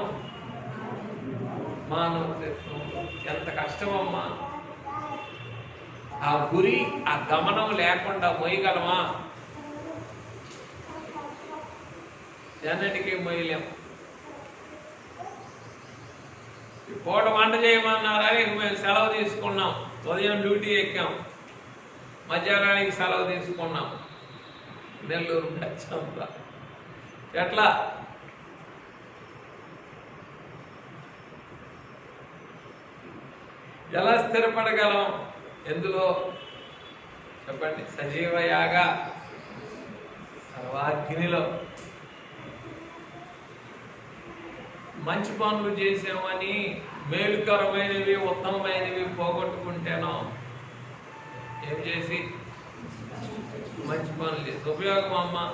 మానవత్వం. ఎంత కష్టమమ్మా! ఆ గురి ఆ గమనం లేకుండా మొయ్యగలమా? ఎన్నటికీ మొయ్యలేం. పూట వంట చేయమన్నారని మేము సెలవు తీసుకున్నాం. ఉదయం డ్యూటీ ఎక్కాం, మధ్యాహ్నానికి సెలవు తీసుకున్నాం. నెల్లూరు బ్యాచంతా ఎట్లా? ఎలా స్థిరపడగలం? ఎందులో చెప్పండి? సజీవయాగ సర్వాగ్నిలో. మంచి పనులు చేసామని మేలుకరమైనవి ఉత్తమమైనవి పోగొట్టుకుంటేనో ఏం చేసి మంచి పనులు చేసి ఉపయోగమా?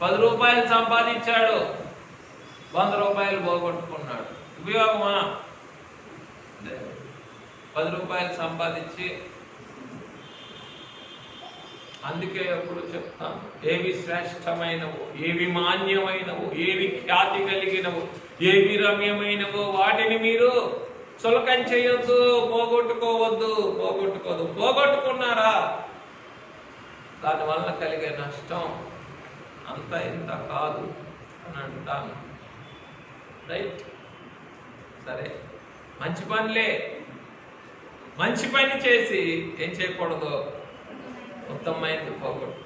10 రూపాయలు సంపాదించాడు, 100 రూపాయలు పోగొట్టుకున్నాడు. ఉపయోగమా? 10 రూపాయలు సంపాదించి, అందుకే ఎప్పుడు చెప్తాను, ఏవి శ్రేష్టమైనవో, ఏవి మాన్యమైనవో, ఏవి ఖ్యాతి కలిగినవో, ఏవి రమ్యమైనవో వాటిని మీరు చులకం చేయొద్దు, పోగొట్టుకున్నారా దానివల్ల కలిగే నష్టం అంత ఇంత కాదు అని అంటాను. రైట్? సరే, మంచి పని చేసి ఏం చేయకూడదు? ఉత్తమమైనది పోగొట్టు.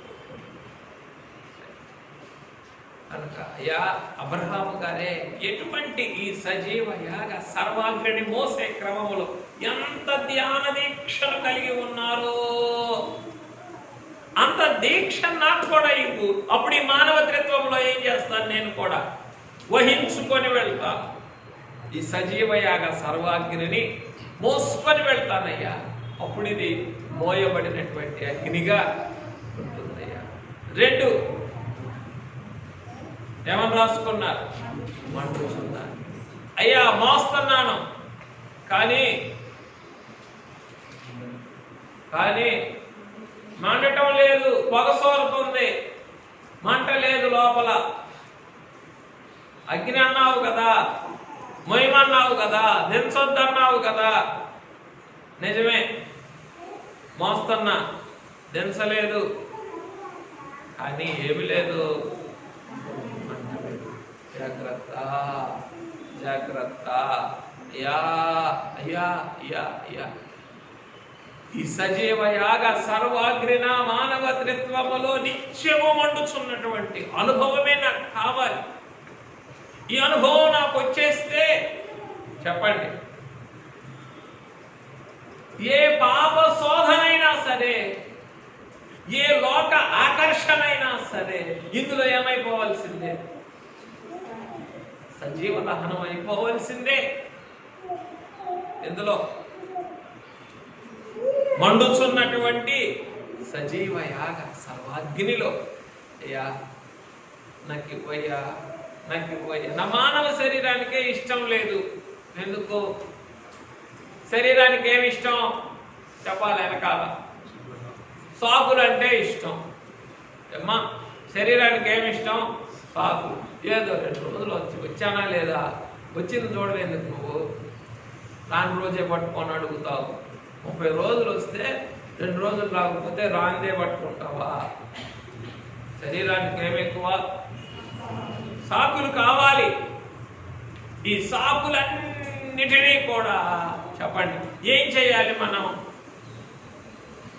కనుక అయ్యా అబ్రహాము గారే ఎటువంటి ఈ సజీవ యాగ సర్వాగ్ని మోసే క్రమములో ఎంత ధ్యాన దీక్షను కలిగి ఉన్నారో అంత దీక్ష నాకు కూడా ఇవ్వు. అప్పుడు ఈ మానవత్వంలో ఏం చేస్తాను? నేను కూడా వహించుకొని వెళ్తాను. ఈ సజీవ యాగ సర్వాగ్నిని మోసుకొని వెళ్తానయ్యా. అప్పుడు ఇది మోయబడినటువంటి అగ్నిగా ఉంటుందయ్యా. 2 ఏమని రాసుకున్నారు? మండుచున్నారు. అయ్యా మోస్తున్నాను, కానీ మండటం లేదు, పొగ సోరుతుంది, మంట లేదు లోపల. అగ్ని అన్నావు కదా, మొయ్యమన్నావు కదా, దించొద్దన్నావు కదా. నిజమే, మోస్తున్నా, దించలేదు, కానీ ఏమి లేదు. జాగ్రత్త. ఈ సజీవ యాగ సర్వాగ్నిన మానవ త్రిత్వములో నిత్యము మండుచున్నటువంటి అనుభవమే నాకు కావాలి. ఈ అనుభవం నాకు వచ్చేస్తే చెప్పండి, ఏ పాప శోధనైనా సరే, ఏ లోక ఆకర్షణైనా సరే ఇందులో ఏమైపోవాల్సిందే? సజీవ దహనం అయిపోవలసిందే. ఎందులో? మండుచున్నటువంటి సజీవ యాగ సర్వాగ్నిలో. అయ్యా నాకు ఇవ్వయ్యా. నా మానవ శరీరానికే ఇష్టం లేదు. ఎందుకు? శరీరానికి ఏమి ఇష్టం చెప్పాలి? వెనకాల సాకులు అంటే ఇష్టం. అమ్మా, శరీరానికి ఏమి ఇష్టం? సాకు. ఏదో 2 రోజులు వచ్చానా లేదా, వచ్చింది చూడలేదు నువ్వు, రాని రోజే పట్టుకొని అడుగుతావు. 30 రోజులు వస్తే 2 రోజులు రాకపోతే రాందే పట్టుకుంటావా? శరీరానికి ఏమి ఎక్కువ? సాకులు కావాలి. ఈ సాకులన్నిటినీ కూడా చెప్పండి ఏం చేయాలి మనం?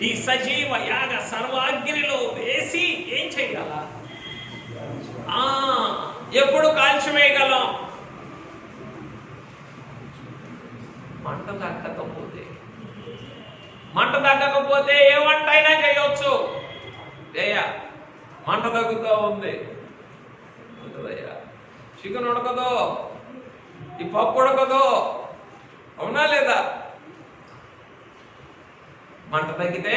ఈ సజీవ యాగ సర్వాగ్నిలో వేసి ఏం చేయాలా? ఎప్పుడు కాల్చివేయగలం? మంట తగ్గకపోతే ఏ వంట అయినా చేయొచ్చు. మంట తగ్గుతూ ఉంది. ఉంటుందయ్యా. చికెన్ ఉడకదో, ఈ పప్పు ఉడకదో, అవునా లేదా? మంట తగ్గితే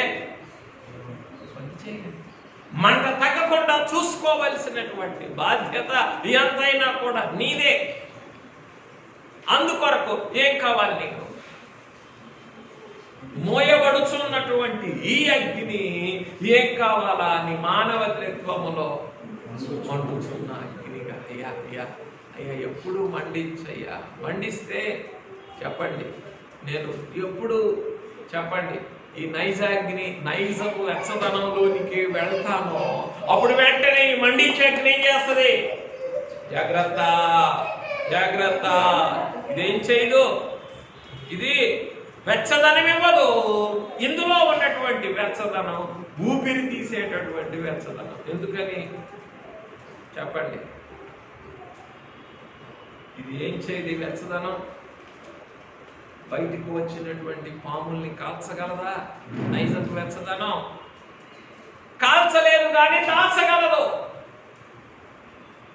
మంట తగ్గకుండా చూసుకోవలసినటువంటి బాధ్యత ఎంతైనా కూడా నీదే. అందుకొరకు ఏం కావాలి నీకు? మోయబడుచున్నటువంటి ఈ అగ్ని ఏం కావాలా? నీ మానవ త్రిత్వములో మండుచున్న అగ్నిగా అయ్యా అయ్యా అయ్యా ఎప్పుడు మండించయ్యా. మండిస్తే చెప్పండి, నేను ఎప్పుడు చెప్పండి ఈ నైజాగ్ని నైజపు వెచ్చదనంలోనికి వెళ్తానో అప్పుడు వెంటనే ఈ మండించే అగ్ని ఏం చేస్తుంది? జాగ్రత్త జాగ్రత్త. ఇదేం చేయదు, ఇది వెచ్చదనం ఇవ్వదు. ఇందులో ఉన్నటువంటి వెచ్చదనం ఊపిరి తీసేటటువంటి వెచ్చదనం. ఎందుకని చెప్పండి? ఇది ఏం చేయదు వెచ్చదనం. బయటికి వచ్చినటువంటి పాముల్ని కాల్చగలదా? నైజపు వెచ్చదనం కాల్చలేదు కానీ దాచగలదు.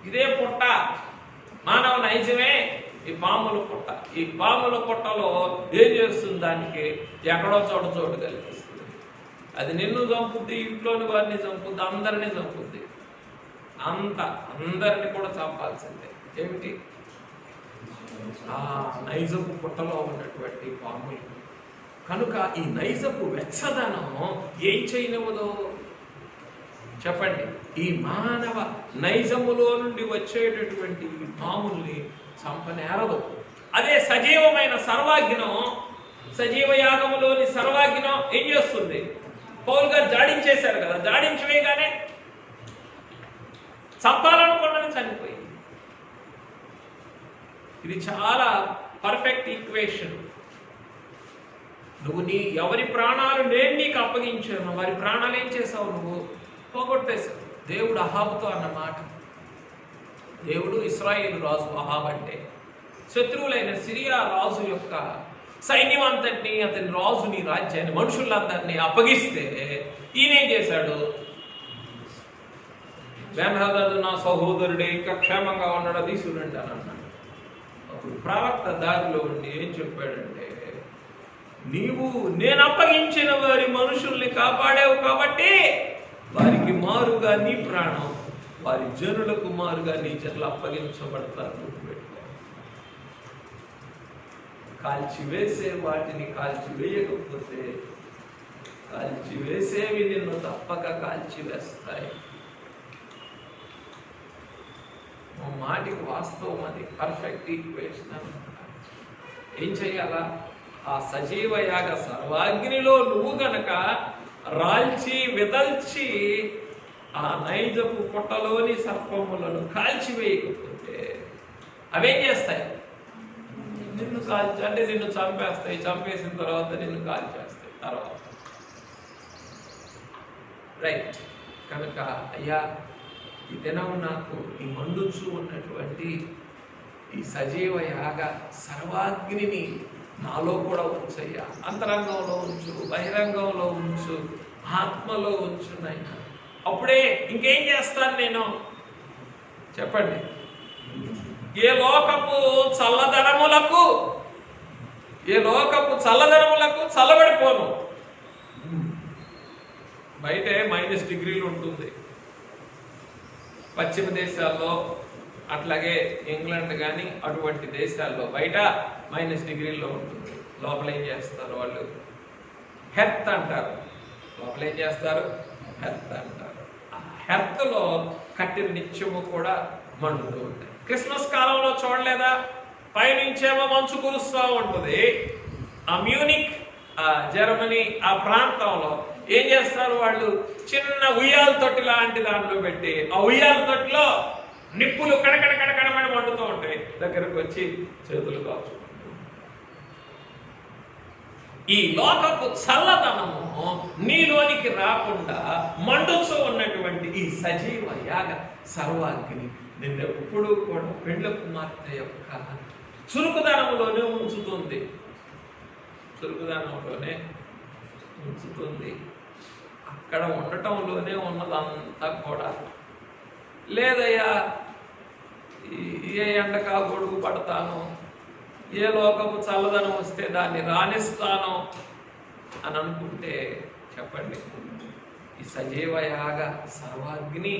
ఇదే పుట్ట మానవ నైజమే. ఈ పాముల పుట్ట, ఈ పాముల పుట్టలో ఏం చేస్తుంది? దానికి ఎక్కడో చోటు కల్పిస్తుంది. అది నిన్ను చంపుద్ది, ఇంట్లోని వారిని చంపుద్ది, అందరినీ చంపుద్ది. అందరిని కూడా చంపాల్సిందే. ఏమిటి? ఆ నైజపు పుట్టలో ఉన్నటువంటి పాములు. కనుక ఈ నైజపు వెచ్చదనం ఏం చేయనివ్వదు చెప్పండి? ఈ మానవ నైజములో నుండి వచ్చేటటువంటి ఈ పాముల్ని చంపనేరదు. అదే సజీవమైన సర్వాగ్నం, సజీవ యాగములోని సర్వాగ్నం ఏం చేస్తుంది? పౌలు గారు జాడించేశారు కదా, జాడించవేగానే చంపాలనుకున్నది చనిపోయింది. ఇది చాలా పర్ఫెక్ట్ ఈక్వేషన్. నువ్వు ఎవరి ప్రాణాలు నేను నీకు అప్పగించాను, వారి ప్రాణాలు ఏం చేసావు? నువ్వు పోగొట్టేశావు. దేవుడు అహాబుతో అన్నమాట. దేవుడు ఇశ్రాయేలు రాజు అహాబ్ అంటే శత్రువులైన సిరియా రాజు యొక్క సైన్యం అంతటినీ, అతని రాజుని, రాజ్యాన్ని, మనుషులందరినీ అప్పగిస్తే ఈయనేం చేశాడు? బెన్హదదు నా సహోదరుడే, ఇంకా క్షేమంగా ఉన్నాడు, తీసుకురండి అని అన్నాడు. అప్పుడు ప్రవక్త దారిలో ఉండి ఏం చెప్పాడంటే, నేను అప్పగించిన వారి మనుషుల్ని కాపాడావు కాబట్టి వారికి మారుగా నీ ప్రాణం, వారి జనులకు మారుగా నీ జనులు అప్పగించబడతారు. కాల్చివేసే వాటిని కాల్చివేయకపోతే కాల్చివేసేవి నిన్ను తప్పక కాల్చివేస్తాయి. మాటికి వాస్తవం. అది పర్ఫెక్ట్ ఈక్వేషన్. ఏం చెయ్యాలా? ఆ సజీవ యాగ సర్వాగ్నిలో నువ్వు గనక రాల్చి విదల్చి ఆ నైజపు పుట్టలోని సర్పములను కాల్చివేయకపోతే అవేం చేస్తాయి? నిన్ను అంటే నిన్ను చంపేస్తాయి. చంపేసిన తర్వాత నిన్ను కాల్చేస్తాయి తర్వాత. రైట్. కనుక అయ్యా ఈ దినం నాకు ఈ మండుచు ఉన్నటువంటి ఈ సజీవ యాగ సర్వాగ్నిని నాలో కూడా ఉంచయ్యా. అంతరంగంలో ఉంచు, బహిరంగంలో ఉంచు, ఆత్మలో ఉంచు నాయనా. అప్పుడే ఇంకేం చేస్తాను నేను చెప్పండి? ఏ లోకపు చల్లదనములకు చల్లబడిపోను. బయటే -డిగ్రీలు ఉంటుంది. పశ్చిమ దేశాల్లో, అట్లాగే ఇంగ్లాండ్ కానీ అటువంటి దేశాల్లో బయట -డిగ్రీల్లో ఉంటుంది. లోపల ఏం చేస్తారు వాళ్ళు? హెర్త్ అంటారు. లోపల ఏం చేస్తారు? హెర్త్ అంటారు. ఆ హెర్త్లో కట్టెలు నిత్యము కూడా మండుతూ ఉంటాయి. క్రిస్మస్ కాలంలో చూడలేదా? పైనుంచేమో మంచు కురుస్తూ ఉంటుంది. ఆ మ్యూనిక్, ఆ జర్మనీ, ఆ ప్రాంతంలో ఏం చేస్తారు వాళ్ళు? చిన్న ఉయ్యాల తొట్టి లాంటి దాంట్లో పెట్టి ఆ ఉయ్యాల తొట్టిలో నిప్పులు కడకడమని మండుతూ ఉంటాయి. దగ్గరకు వచ్చి చేతులు కాల్చుకుంటారు. ఈ లోకపు చల్లదనము నీలోనికి రాకుండా మండుతూ ఉన్నటువంటి ఈ సజీవ యాగ సర్వాగ్ని నిన్నెప్పుడు కూడా పెండ్ల కుమార్తె యొక్క చురుకుదనంలోనే ఉంచుతుంది. అక్కడ ఉండటంలోనే ఉన్నదంతా కూడా. లేదయ్యా ఏ ఎండకా గొడుగు పడతాను, ఏ లోకపు చల్లదనం వస్తే దాన్ని రాణిస్తాను అని అనుకుంటే చెప్పండి, ఈ సజీవయాగ సర్వాగ్ని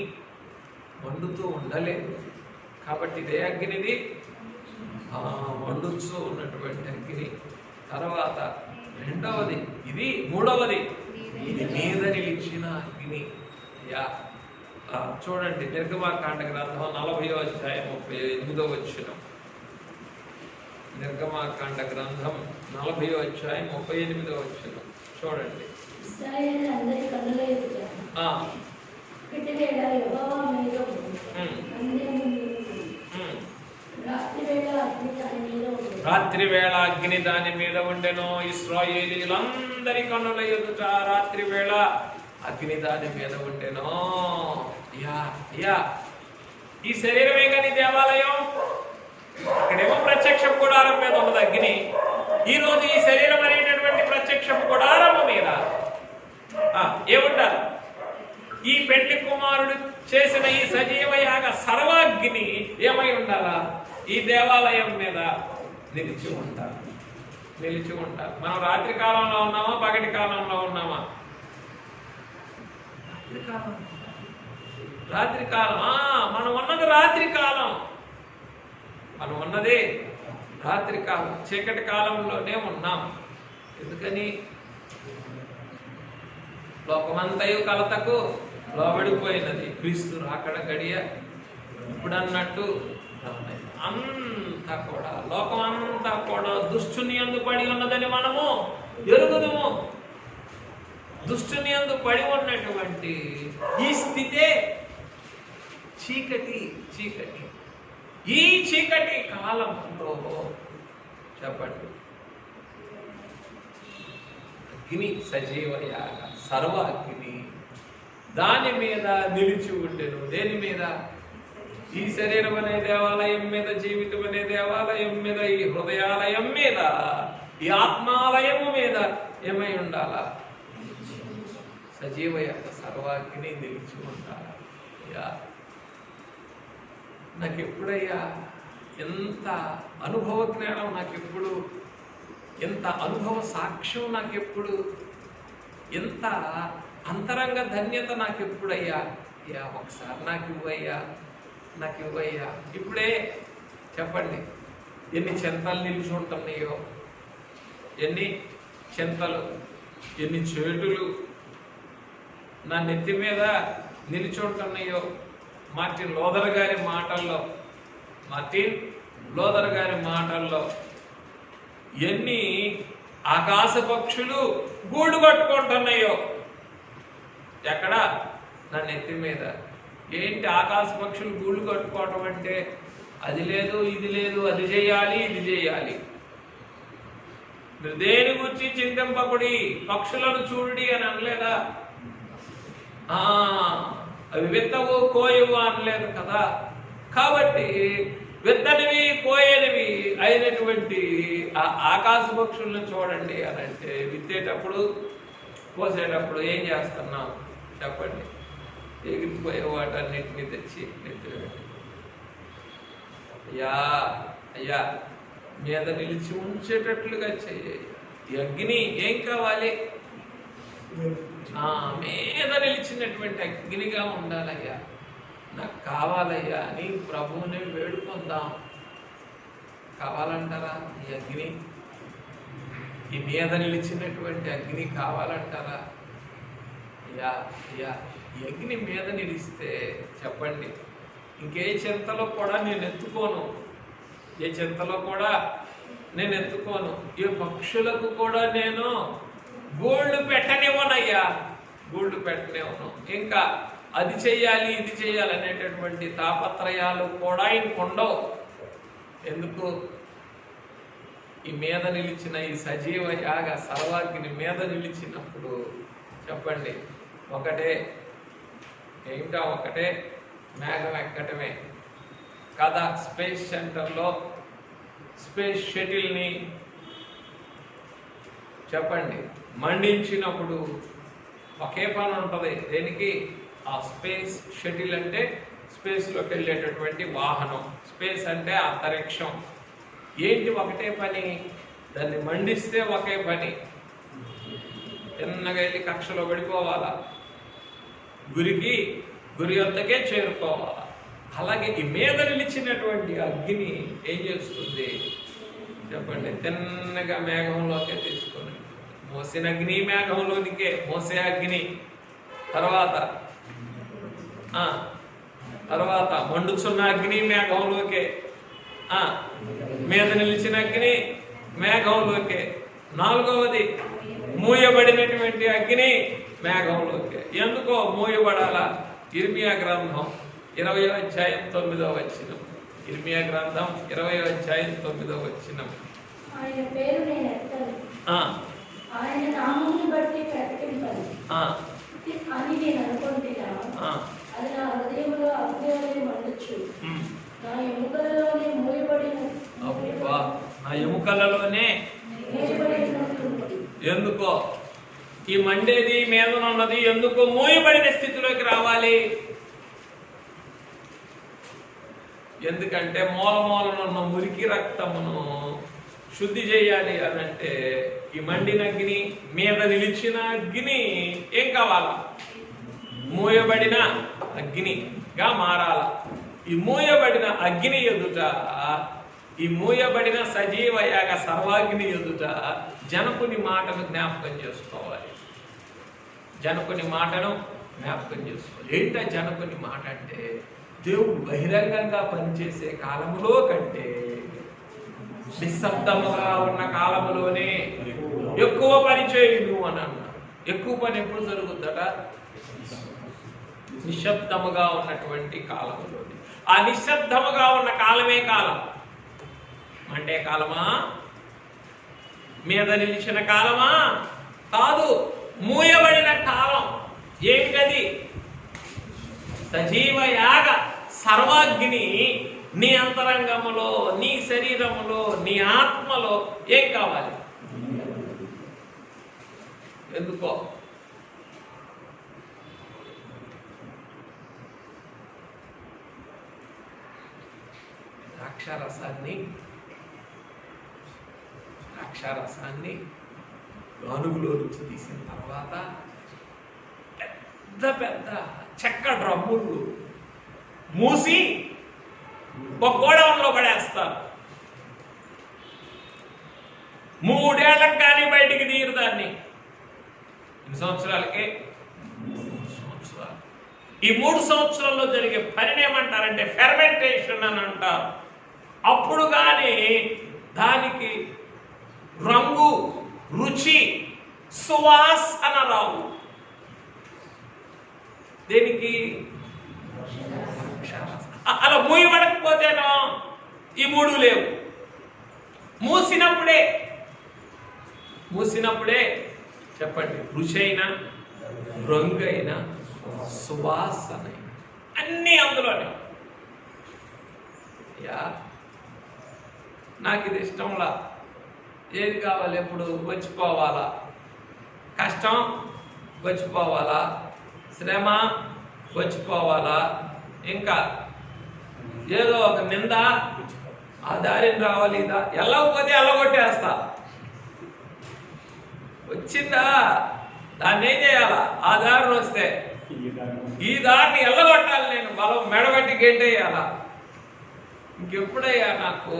మండుతూ ఉండలేదు. కాబట్టి ఇదే అగ్నిది, మండుతూ ఉన్నటువంటి అగ్ని. తర్వాత రెండవది, ఇది మూడవది, ఇది మీద నిలిచిన అగ్ని. చూడండి నిర్గమాకాండ గ్రంథం 40వ అధ్యాయం 38వ వచనం. నిర్గమాకాండ గ్రంథం 40వ అధ్యాయం 38వ వచనం చూడండి. రాత్రి వేళ అగ్ని దాని మీద ఉండెను. ఇశ్రాయేలీయులందరి కన్నుల ఎదుట రాత్రి వేళ అగ్ని దాని మీద ఉండెను. ఈ శరీరమే కానీ దేవాలయం, ఇక్కడేమో ప్రత్యక్ష గుడారం మీద ఉన్నది అగ్ని. ఈ రోజు ఈ శరీరం అనేటటువంటి ప్రత్యక్ష గుడారము మీద ఏముండాలి? ఈ పెళ్లి కుమారుడు చేసిన ఈ సజీవ యాగ సర్వాగ్ని ఏమై ఉండాలా? ఈ దేవాలయం మీద నిలిచి ఉంటారు, నిలిచి ఉంటారు. మనం రాత్రి కాలంలో ఉన్నామా, పగటి కాలంలో ఉన్నామా? రాత్రి కాలం. మనం ఉన్నది రాత్రి కాలం, మనం ఉన్నది రాత్రి కాలం, చీకటి కాలంలోనే ఉన్నాం. ఎందుకని? లోకమంతయు కలతకు లోబడిపోయినది, క్రీస్తు రాకడ గడియ ఇప్పుడు అన్నట్టు అంతా కూడా, లోకం అంతా కూడా దుష్టుని యందు పడి ఉన్నదని మనము ఎరుగుదుము. దుష్టుని యందు పడి ఉన్నటువంటి ఈ స్థితే చీకటి. చీకటి, ఈ చీకటి కాలంలో చెప్పండి అగ్ని, సజీవ యాగ సర్వ అగ్ని దాని మీద నిలిచి ఉండెను. దేని మీద? ఈ శరీరం అనే దేవాలయం మీద, జీవితం అనే దేవాలయం మీద, ఈ హృదయాలయం మీద, ఈ ఆత్మాలయము మీద ఏమై ఉండాలా? సజీవ యాగ సర్వాగ్ని నిలిచి ఉండాలా? నాకెప్పుడయ్యా ఎంత అనుభవ జ్ఞానం, నాకెప్పుడు ఎంత అనుభవ సాక్ష్యం, నాకెప్పుడు ఎంత అంతరంగ ధన్యత నాకెప్పుడయ్యా? ఒకసారి నాకు ఇవ్వయ్యా, నాకు ఇవ్వయ్యా. ఇప్పుడే చెప్పండి, ఎన్ని చెంతలు నిలిచి ఉంటున్నాయో, ఎన్ని చెంతలు, ఎన్ని చేటులు నా నెత్తి మీద నిలిచి ఉంటున్నాయో. మార్టిన్ లోదర్ గారి మాటల్లో ఎన్ని ఆకాశ పక్షులు గూడు కట్టుకుంటున్నాయో. ఎక్కడ? నా నెత్తి మీద. ఏంటి ఆకాశ పక్షులు గూళ్ళు కట్టుకోవటం అంటే? అది లేదు, ఇది లేదు, అది చేయాలి, ఇది చేయాలి. దేని గురించి చింతింపకుడి, పక్షులను చూడుడి అని అనలేదా? అవి విత్తవు కోయవు అనలేదు కదా. కాబట్టి విత్తనివి కోయనివి అయినటువంటి ఆ ఆకాశ పక్షులను చూడండి అని అంటే, విత్తేటప్పుడు కోసేటప్పుడు ఏం చేస్తున్నాం చెప్పండి? ఎగిరిపోయే వాటన్నిటిని తెచ్చి నెత్తిపెట్టి, అయ్యా మీద నిలిచి ఉంచేటట్లుగా చేయ. ఈ అగ్ని ఏం కావాలి? మీద నిలిచినటువంటి అగ్నిగా ఉండాలయ్యా, నాకు కావాలయ్యా అని ప్రభువుని వేడుకుందాం. కావాలంటారా ఈ అగ్ని? ఈ మీద నిలిచినటువంటి అగ్ని కావాలంటారా? ఈ అగ్ని మీద నిలిస్తే చెప్పండి, ఇంకే చింతలో కూడా నేను ఎత్తుకోను, ఏ చింతలో కూడా నేను ఎత్తుకోను. ఈ పక్షులకు కూడా నేను గూళ్ళు పెట్టనివ్వనయ్యా, గూళ్ళు పెట్టనివ్వను. ఇంకా అది చెయ్యాలి, ఇది చెయ్యాలి అనేటటువంటి తాపత్రయాలు కూడా ఇంకొండవు. ఎందుకు? ఈ మీద నిలిచిన ఈ సజీవ యాగ సర్వాగ్ని మీద నిలిచినప్పుడు చెప్పండి, ఒకటే ఏంటో, ఒకటే మేఘం ఎక్కటమే కదా. స్పేస్ సెంటర్లో స్పేస్ షటిల్ని చెప్పండి మండించినప్పుడు ఒకే పని ఉంటుంది. దేనికి? ఆ స్పేస్ షటిల్ అంటే స్పేస్లోకి వెళ్ళేటటువంటి వాహనం, స్పేస్ అంటే అంతరిక్షం. ఏంటి ఒకటే పని? దాన్ని మండిస్తే ఒకే పని, చిన్నగా వెళ్ళి కక్షలో పడిపోవాలా, గురి వద్దకే చేరుకోవాలా. అలాగే ఈ మీద నిలిచినటువంటి అగ్ని ఏం చేస్తుంది చెప్పండి? తిన్నగా మేఘంలోకే తీసుకొని మోసిన అగ్ని మేఘంలోనికే మోసే అగ్ని. తర్వాత మండుచున్న అగ్ని మేఘంలోకే, మీద నిలిచిన అగ్ని మేఘంలోకే. 4వది మూయబడినటువంటి అగ్ని మేఘంలోకే. ఎందుకో మూయబడాలా? ఇర్మియా గ్రంథం 20వ అధ్యాయం 9వ వచనం. ఇర్మియా గ్రంథం 20వ అధ్యాయం 9వ వచనం. ఆయన పేరు నేను ఎత్తను, ఆయన నామమును బట్టి ప్రకటింపను అని నేను అనుకుంటున్నా. అది నా హృదయంలో అగ్ని వలె మండుచు, నా ఎముకలలోనే మూయబడిన. నా ఎముకలలోనే ఎందుకో ఈ మండేది మీదనున్నది ఎందుకో మూయబడిన స్థితిలోకి రావాలి. ఎందుకంటే మూలమూలనున్న మురికి రక్తమును శుద్ధి చేయాలి అనంటే ఈ మండిన అగ్ని, మీద నిలిచిన అగ్ని ఏం కావాలా? మూయబడిన అగ్నిగా మారాల. ఈ మూయబడిన అగ్ని ఎదుట, ఈ మూయబడిన సజీవ యాగ సర్వాగ్ని ఎదుట జనకుని మాటను జ్ఞాపకం చేసుకోవాలి. జనకుని మాటను జ్ఞాపకం చేసుకోవాలి. ఏంటో జనకుని మాట అంటే, దేవుడు బహిరంగంగా పనిచేసే కాలములో కంటే నిశ్శబ్దముగా ఉన్న కాలములోనే ఎక్కువ పని చేయను అని అన్నాడు. ఎక్కువ పని ఎప్పుడు జరుగుద్దట? నిశ్శబ్దముగా ఉన్నటువంటి కాలములోనే. ఆ నిశ్శబ్దముగా ఉన్న కాలమే కాలం. అంటే కాలమా? మీద నిలిచిన కాలమా? కాదు, మూయబడిన కాలం. ఏంటది? సజీవ యాగ సర్వాగ్ని నీ అంతరంగములో, నీ శరీరములో, నీ ఆత్మలో ఏం కావాలి? ఎందుకో ద్రాక్షారసాన్ని గానుగులో నుంచి తీసిన తర్వాత పెద్ద పెద్ద చెక్క డ్రమ్ములు మూసి ఒక గోడౌన్లో పడేస్తారు. 3 ఏళ్ళకి కానీ బయటికి తీరు దాన్ని. ఎన్ని సంవత్సరాలకి? 3 సంవత్సరాలు. ఈ 3 సంవత్సరాల్లో జరిగే పని ఏమంటారంటే ఫెర్మెంటేషన్ అని అంటారు. అప్పుడు కానీ దానికి రంగు, రుచి, సువాసన రావు. దేనికి? అలా మూయబడకపోతేనో ఈ 3 లేవు. మూసినప్పుడే చెప్పండి, రుచి అయినా, రంగు అయినా, సువాసన అన్నీ అందులోనే. నాకు ఇది ఇష్టంలా. ఏది కావాలి? ఎప్పుడు వచ్చిపోవాలా, కష్టం వచ్చిపోవాలా, శ్రమ వచ్చిపోవాలా, ఇంకా ఏదో ఒక నింద ఆ దారిని రావాలి. ఇదా వెళ్ళకపోతే వెళ్ళగొట్టేస్తా. వచ్చిందా దాన్ని ఏం చేయాలా? ఆ దారిని వస్తే ఈ దారిని వెళ్ళగొట్టాలి. నేను బలం మెడబెట్టి గెంటేయాలా. ఇంకెప్పుడయ్యా నాకు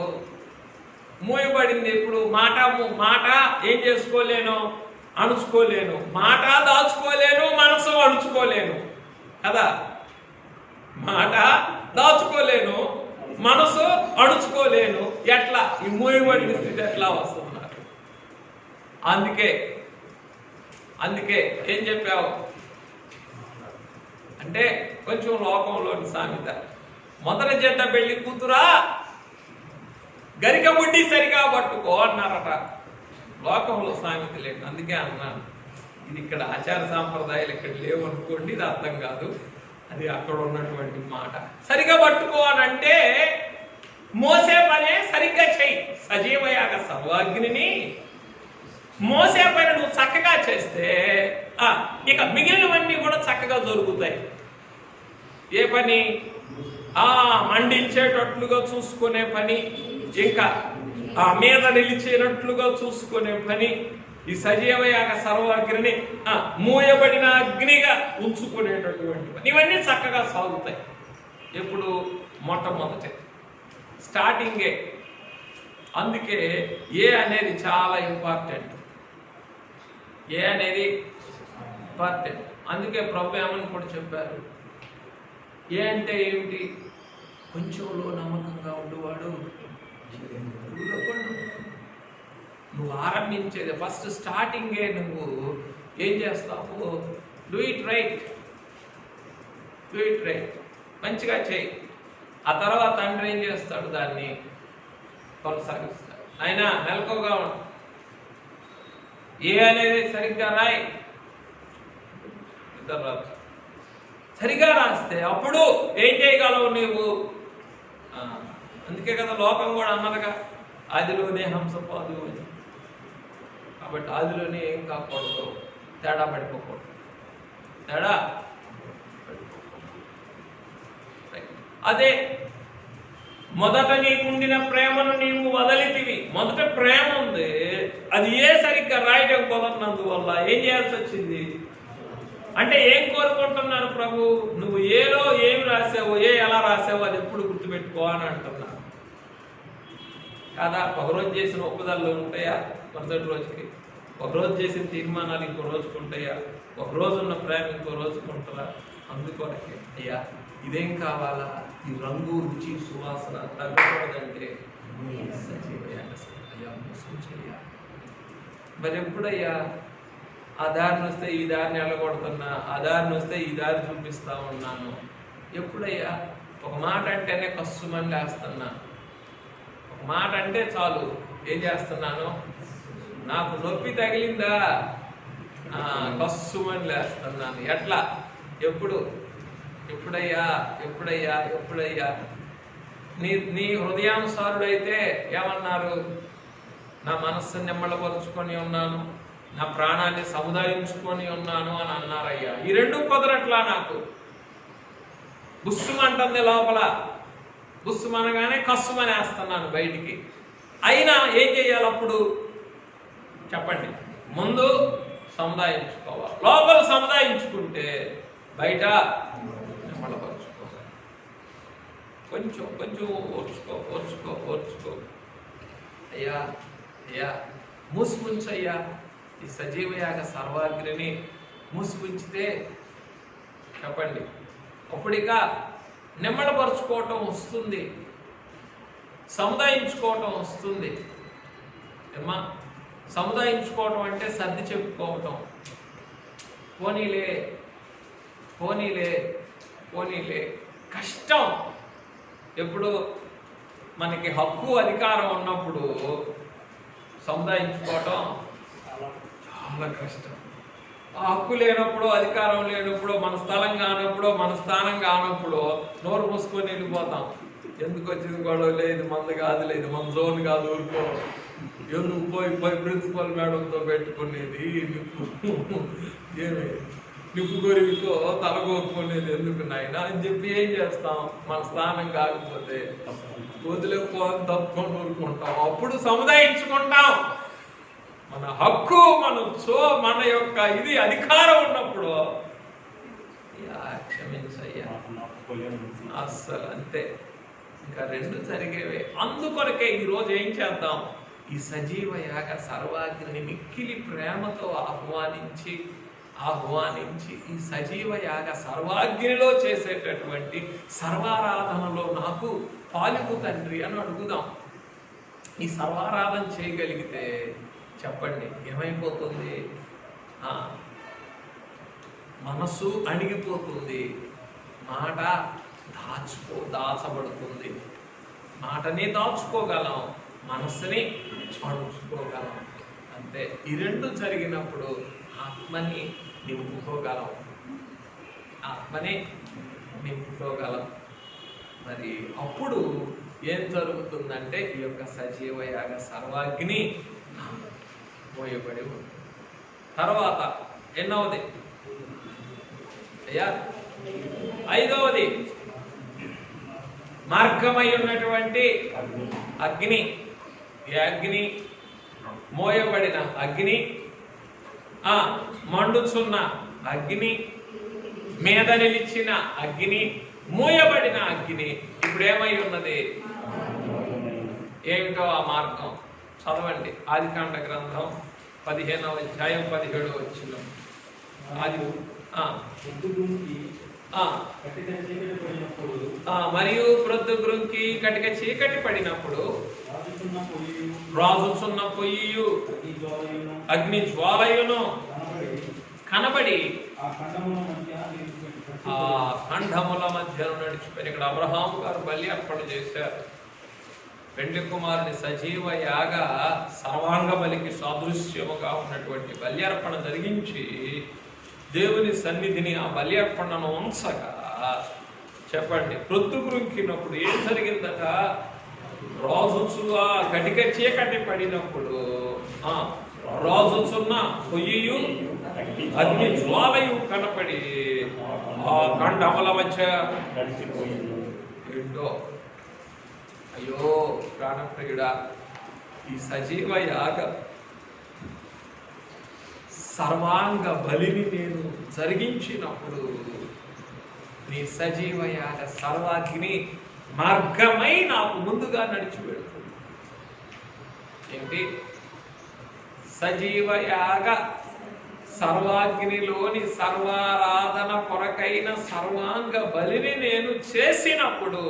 మూయబడింది? ఎప్పుడు మాట ఏం చేసుకోలేను, అణుచుకోలేను. మాట దాచుకోలేను, మనసు అణుచుకోలేను కదా. మాట దాచుకోలేను, మనసు అణుచుకోలేను. ఎట్లా ఈ మూయబడిన స్థితి ఎట్లా వస్తున్నారు? అందుకే ఏం చెప్పావు అంటే కొంచెం లోకంలోని సామెత, మొదటి జంట పెళ్లి కూతురా గరిక ముడ్డి సరిగా పట్టుకో అన్నారట. లోకంలో సామెత లేదు. అందుకే అన్నాను, ఇది ఇక్కడ ఆచార సాంప్రదాయాలు ఇక్కడ లేవు అనుకోండి, ఇది అర్థం కాదు. అది అక్కడ ఉన్నటువంటి మాట. సరిగా పట్టుకో అని అంటే మోసే పనే సరిగ్గా చెయ్యి. సజీవయాగ సర్వాగ్నిని మోసే పని నువ్వు చక్కగా చేస్తే ఇక మిగిలినవన్నీ కూడా చక్కగా దొరుకుతాయి. ఏ పని? మండించేటట్లుగా చూసుకునే పని, ఇంకా మీద నిలిచేటట్లుగా చూసుకునే పని, ఈ సజీవ యాగ సర్వాగ్నిని మూయబడిన అగ్నిగా ఉంచుకునేటటువంటి పని, ఇవన్నీ చక్కగా సాగుతాయి. ఎప్పుడు? మొట్టమొదటి స్టార్టింగే. అందుకే ఏ అనేది చాలా ఇంపార్టెంట్. ఏ అనేది ఇంపార్టెంట్. అందుకే ప్రభు ఏమని కూడా చెప్పారు, ఏ అంటే ఏమిటి? కొంచెంలో నమ్మకంగా ఉండేవాడు. నువ్వు ఆరంభించేది ఫస్ట్ స్టార్టింగే నువ్వు ఏం చేస్తావు? Do it right, do it right, మంచిగా చేయి. ఆ తర్వాత తండ్రి ఏం చేస్తాడు? దాన్ని కొనసాగిస్తాడు. ఆయన మెలకువగా ఉంటాడు. ఏ అనేది సరిగ్గా రాయి, సరిగా రాస్తే అప్పుడు ఏం చేయగలవు నీవు? అందుకే కదా లోకం కూడా అన్నదిగా, ఆదిలోనే హంసపాదు అని. కాబట్టి ఆదిలోనే ఏం కాకూడదు, తేడా పడిపోకూడదు, తేడా అదే మొదట నీకుండిన ప్రేమను నీవు వదలితివి. మొదట ప్రేమ ఉంది, అది ఏ సరిగ్గా రాయడం కుదరనందువల్ల ఏం చేయాల్సి వచ్చింది అంటే, ఏం కోరుకుంటున్నాను ప్రభు? నువ్వు ఏలో ఏమి రాసావో, ఎలా రాసావో అది ఎప్పుడు గుర్తుపెట్టుకో అని అంటున్నాను కాదా? ఒకరోజు చేసిన ఒప్పుదలు ఉంటాయా మరుసటి రోజుకి? ఒకరోజు చేసిన తీర్మానాలు ఇంకో రోజుకు ఉంటాయా? ఒకరోజు ఉన్న ప్రేమ ఇంకో రోజుకు ఉంటుందా? అందుకొరకే అయ్యా ఇదేం కావాలా? ఈ రంగు, రుచి, సువాసన తగ్గకూడదంటే అయ్యా మోసం చెయ్యాలి. మరి ఎప్పుడయ్యా ఆ దారిని వస్తే ఈ దారిని వెళ్ళగొడుతున్నా, ఆ దారిని వస్తే ఈ దారి చూపిస్తా ఉన్నాను? ఎప్పుడయ్యా ఒక మాట అంటేనే కస్సుమని లేస్తున్నా, ఒక మాట అంటే చాలు ఏం చేస్తున్నాను? నాకు నొప్పి తగిలిందా కస్సుమని లేస్తున్నాను. ఎట్లా? ఎప్పుడయ్యా ఎప్పుడయ్యా ఎప్పుడయ్యా నీ హృదయానుసారుడైతే ఏమన్నారు? నా మనస్సుని నిమ్మళపరుచుకొని ఉన్నాను, నా ప్రాణాన్ని సముదాయించుకొని ఉన్నాను అని అన్నారయ్యా. ఈ రెండు కుదరట్లా నాకు. బుస్సుమంటుంది లోపల, బుస్సుమనగానే కస్సుమనేస్తున్నాను బయటికి. అయినా ఏం చేయాలి అప్పుడు చెప్పండి? ముందు సముదాయించుకోవాలి. లోపల సముదాయించుకుంటే బయట నిమ్మళపరుచుకోవాలి. కొంచెం కొంచెం ఓర్చుకో. అయ్యా మూసుముంచయ్యా ఈ సజీవయాగ సర్వాగ్నిని మూసుముంచితే చెప్పండి అప్పుడిక నిమ్మళపరుచుకోవటం వస్తుంది, సముదాయించుకోవటం వస్తుంది. ఏమ్మా సముదాయించుకోవటం అంటే సర్ది చెప్పుకోవటం. పోనీలే కష్టం. ఎప్పుడు మనకి హక్కు అధికారం ఉన్నప్పుడు సముదాయించుకోవటం చాలా కష్టం. ఆ హక్కు లేనప్పుడు, అధికారం లేనప్పుడు, మన స్థలం కానప్పుడు, మన స్థానం కానప్పుడు నోరు మూసుకొని వెళ్ళిపోతాం. ఎందుకు వచ్చింది గొడవ? లేదు మంది కాదు, లేదు మన జోన్ కాదు, ఊరుకో. ఎందుకు పోయి ప్రిన్సిపల్ మేడంతో పెట్టుకునేది, నిప్పు గొరివితో తలగొక్కునేది ఎందుకు నాయన అని చెప్పి ఏం చేస్తాం? మన స్థానం కాకపోతే వదిలేకపోని తప్పుకొని ఊరుకుంటాం. అప్పుడు సముదాయించుకుంటాం. మన హక్కు, మన యొక్క ఇది అధికారం ఉన్నప్పుడు క్షమించయ్యా అస్సలు అంతే. ఇంకా రెండు జరిగేవే. అందుకొరకే ఈరోజు ఏం చేద్దాం? ఈ సజీవ యాగ సర్వాగ్నిని మిక్కిలి ప్రేమతో ఆహ్వానించి ఈ సజీవ యాగ సర్వాగ్నిలో చేసేటటువంటి సర్వారాధనలో నాకు పాలుపు తండ్రి అని అడుగుదాం. ఈ సర్వారాధన చేయగలిగితే చెప్పండి ఏమైపోతుంది? మనస్సు అణిగిపోతుంది, మాట దాచబడుతుంది. మాటని దాచుకోగలం, మనస్సుని అణుచుకోగలం. అంతే. ఈ రెండు జరిగినప్పుడు ఆత్మని నింపుకోగలం. మరి అప్పుడు ఏం జరుగుతుందంటే ఈ యొక్క సజీవ యాగ సర్వాగ్ని మోయబడి ఉంటుంది. తర్వాత ఎన్నవది అయ్యా? ఐదవది మార్గమై ఉన్నటువంటి అగ్ని. ఈ అగ్ని మోయబడిన అగ్ని, మండుచున్న అగ్ని, మీద నిలిచిన అగ్ని, మోయబడిన అగ్ని. ఇప్పుడు ఏమై ఉన్నది? ఏమిటో ఆ మార్గం? చదవండి ఆదికాండ గ్రంథం 15వ అధ్యాయం 17వ వచనం. అది మరియు ప్రొద్దు గురించి కటిక చీకటి పడినప్పుడు రాజుచున్న పొయ్యి అగ్ని జ్వాలయును కనబడి ఆ ఖండముల మధ్యను నడిచిపోయి. ఇక్కడ అబ్రహాము గారు బలి అర్పణ చేశారు. పెండ్లి కుమారుని సజీవ యాగ సర్వాంగ బలికి సాదృశ్యముగా ఉన్నటువంటి బలి అర్పణ జరిగించి దేవుని సన్నిధిని ఆ బలి అర్పణను ఉంచగా, చెప్పండి, ప్రొద్దుగురింకినప్పుడు ఏం జరిగిందట? రాజుచుగా కటిక చీకటి పడినప్పుడు రాజుచున్న పొయ్యి అగ్ని జ్వాలయు కనపడి ఆ ఖండముల మధ్య ఏంటో. అయ్యో ప్రాణప్రియుడా, ఈ సజీవ యాగ సర్వాంగ బలిని నేను జరిగించినప్పుడు నీ సజీవ యాగ సర్వాగ్ని మార్గమై నాకు ముందుగా నడిచి వెళ్తుంది. ఏంటి? సజీవ యాగ సర్వాగ్నిలోని సర్వారాధన కొరకైన సర్వాంగ బలిని నేను చేసినప్పుడు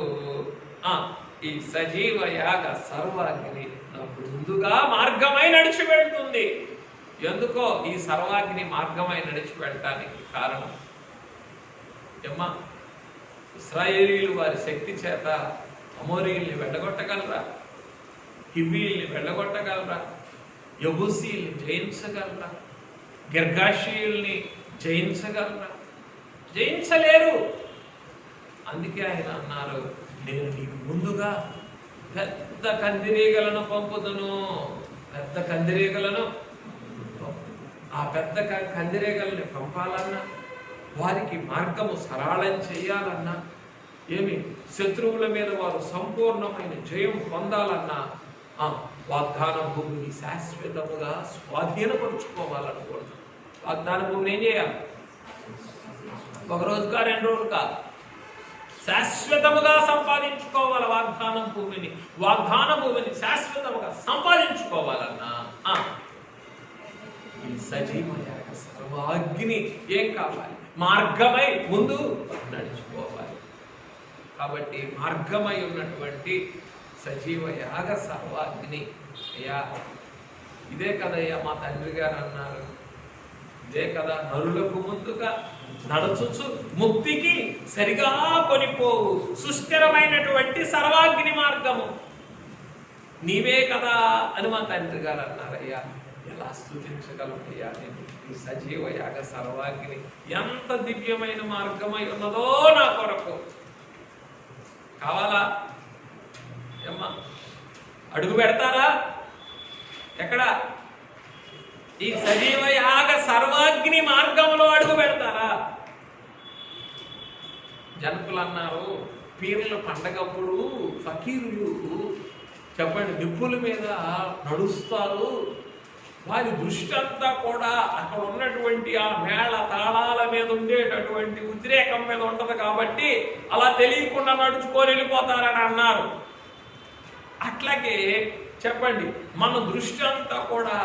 ఈ సజీవ యాగ సర్వాగ్ని నాకు ముందుగా మార్గమై నడిచి వెళ్తుంది. ఎందుకో ఈ సర్వాగ్ని మార్గమై నడిచి వెళ్ళటానికి కారణం ఏమ్మా? ఇశ్రాయేలీయులు వారి శక్తి చేత అమోరీల్ని వెళ్ళగొట్టగలరా? హివ్వీల్ని వెళ్ళగొట్టగలరా? యబూసీల్ని జయించగలరా? గిర్గాషీయుల్ని జయించగలరా? జయించలేరు. అందుకే ఆయన అన్నారు, నేను నీకు ముందుగా పెద్ద కందిరీగలను పంపుదును. పెద్ద కందిరీగలను, ఆ పెద్ద కందిరీగలని పంపాలన్నా, వారికి మార్గము సరళం చేయాలన్నా, ఏమి శత్రువుల మీద వారు సంపూర్ణమైన జయం పొందాలన్నా, వాగ్దాన భూమిని శాశ్వతముగా స్వాధీనపరుచుకోవాలనుకుంటున్నాం. వాగ్దాన భూమిని ఏం చేయాలి? ఒక రోజుకా 2 రోజులు కాదు, శాశ్వతముగా సంపాదించుకోవాలి. వాగ్దానం భూమిని, వాగ్దాన భూమిని శాశ్వతముగా సంపాదించుకోవాలన్నా ఈ సజీవ యాగ సర్వాగ్ని ఏం కావాలి? మార్గమై ముందు నడుచుకోవాలి. కాబట్టి మార్గమై ఉన్నటువంటి సజీవ యాగ సర్వాగ్ని అయ్యా, ఇదే కదయ్యా మా తండ్రి గారు అన్నారు. ఇదే కదా నరులకు ముందుగా నడుచుచు ముక్తికి సరిగా కొనిపోవు సుస్థిరమైనటువంటి సర్వాగ్ని మార్గము నీవే కదా అని మా తండ్రి గారు అన్నారయ్యా. ఎలా స్తుతించగలమయ్యా నేను ఈ సజీవ యాగ సర్వాగ్ని ఎంత దివ్యమైన మార్గమై ఉన్నదో నా కొరకు. కావాలా ఏమ్మా? అడుగు పెడతారా? ఎక్కడ? ఈ సజీవ యాగ సర్వాగ్ని మార్గంలో అడుగు పెడతారా? జనకులు అన్నారు, పీర్ల పండగప్పుడు ఫకీరులు చెప్పండి నిప్పుల మీద నడుస్తారు. వారి దృష్టి అంతా కూడా అక్కడ ఉన్నటువంటి ఆ మేళ తాళాల మీద ఉండేటటువంటి ఉద్రేకం మీద ఉంటది కాబట్టి అలా తెలియకుండా నడుచుకొని వెళ్ళిపోతారని అన్నారు. అట్లాగే చెప్పండి మన దృష్టి అంతా కూడా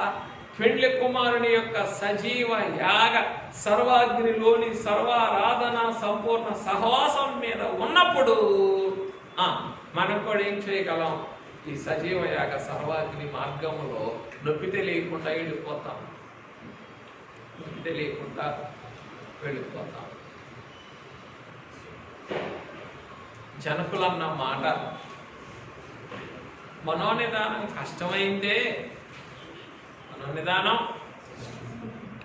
పెండ్లి కుమారుని యొక్క సజీవ యాగ సర్వాగ్నిలోని సర్వారాధన సంపూర్ణ సహవాసం మీద ఉన్నప్పుడు మనం కూడా ఏం చేయగలం? ఈ సజీవ యాగ సర్వాగ్ని మార్గంలో నొప్పి తెలియకుండా వెళ్ళిపోతాం. నొప్పి తెలియకుండా వెళ్ళిపోతాం. జనకులన్న మాట మనోనిదానం కష్టమైందే, మనోనిదానం,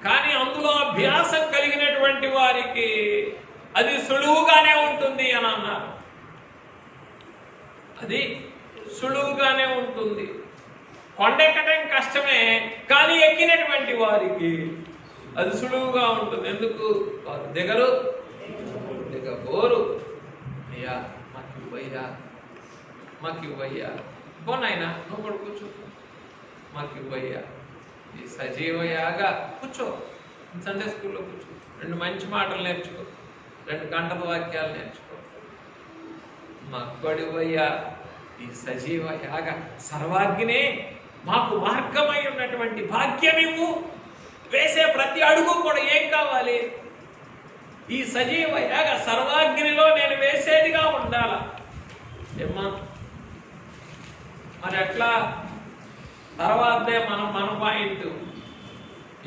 కానీ అందులో అభ్యాసం కలిగినటువంటి వారికి అది సులువుగానే ఉంటుంది అని అన్నారు. అది సులువుగానే ఉంటుంది. కొండెక్కడం కష్టమే, కానీ ఎక్కినటువంటి వారికి అది సులువుగా ఉంటుంది. ఎందుకు? వారు దిగబోరు. అయ్యా మాకు ఇవ్వయ్యా, పోనాయన నువ్వు కూడా కూర్చో, మాకు ఇవ్వయ్యా. ఈ సజీవయాగా కూర్చో, సండే స్కూల్లో కూర్చో, 2 మంచి మాటలు నేర్చుకో, 2 గంటల వాక్యాలు నేర్చుకో. మాకు ఇవ్వయ్యా ఈ సజీవయాగ సర్వాగ్నే మాకు మార్గమై ఉన్నటువంటి భాగ్యమివ్వు. వేసే ప్రతి అడుగు కూడా ఏం కావాలి? ఈ సజీవయాగ సర్వాగ్నిలో నేను వేసేదిగా ఉండాల. ఏమ్మా మరి ఎట్లా? తర్వాతే మన పాయింట్.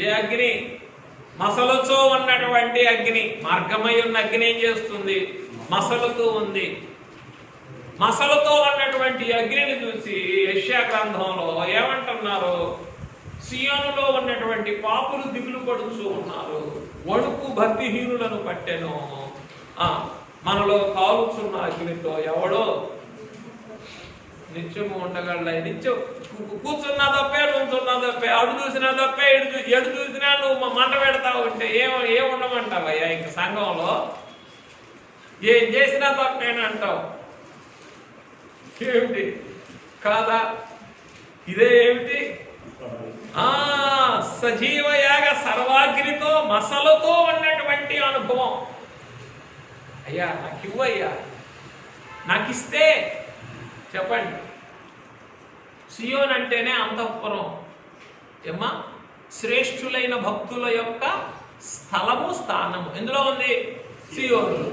ఏ అగ్ని? మసలుతో ఉన్నటువంటి అగ్ని. మార్గమై ఉన్న అగ్ని ఏం చేస్తుంది? మసలుతూ ఉంది. మసలుతో ఉన్నటువంటి అగ్నిని చూసి యెషయా గ్రంథంలో ఏమంటున్నారు? సియోనులో ఉన్నటువంటి పాపులు దిగులు పడుతూ ఉన్నారు, వణుకు భక్తిహీనులను పట్టెను. మనలో కాలుచున్న అగ్నితో ఎవడో నిత్యము ఉండగల. నిత్యం కూర్చున్నా తప్పే, నుంచున్నా తప్పే, అడు చూసినా తప్పే, ఎడు చూసినా నువ్వు మంట పెడతావు ఉంటే ఏం ఉండమంటావయ్యా? ఇంక సంఘంలో ఏం చేసినా తప్పేనంటావు. ఏమిటి కాదా? ఇదే ఏమిటి? సజీవయాగ సర్వాగ్నితో మసలుతో ఉన్నటువంటి అనుభవం. అయ్యా నాకు ఇవ్వయ్యా, నాకు ఇస్తే చెప్పండి. సియోన్ అంటేనే అంతఃపురం. ఏమ్మా? శ్రేష్ఠులైన భక్తుల యొక్క స్థలము, స్థానము ఎందులో ఉంది? సియోన్లో.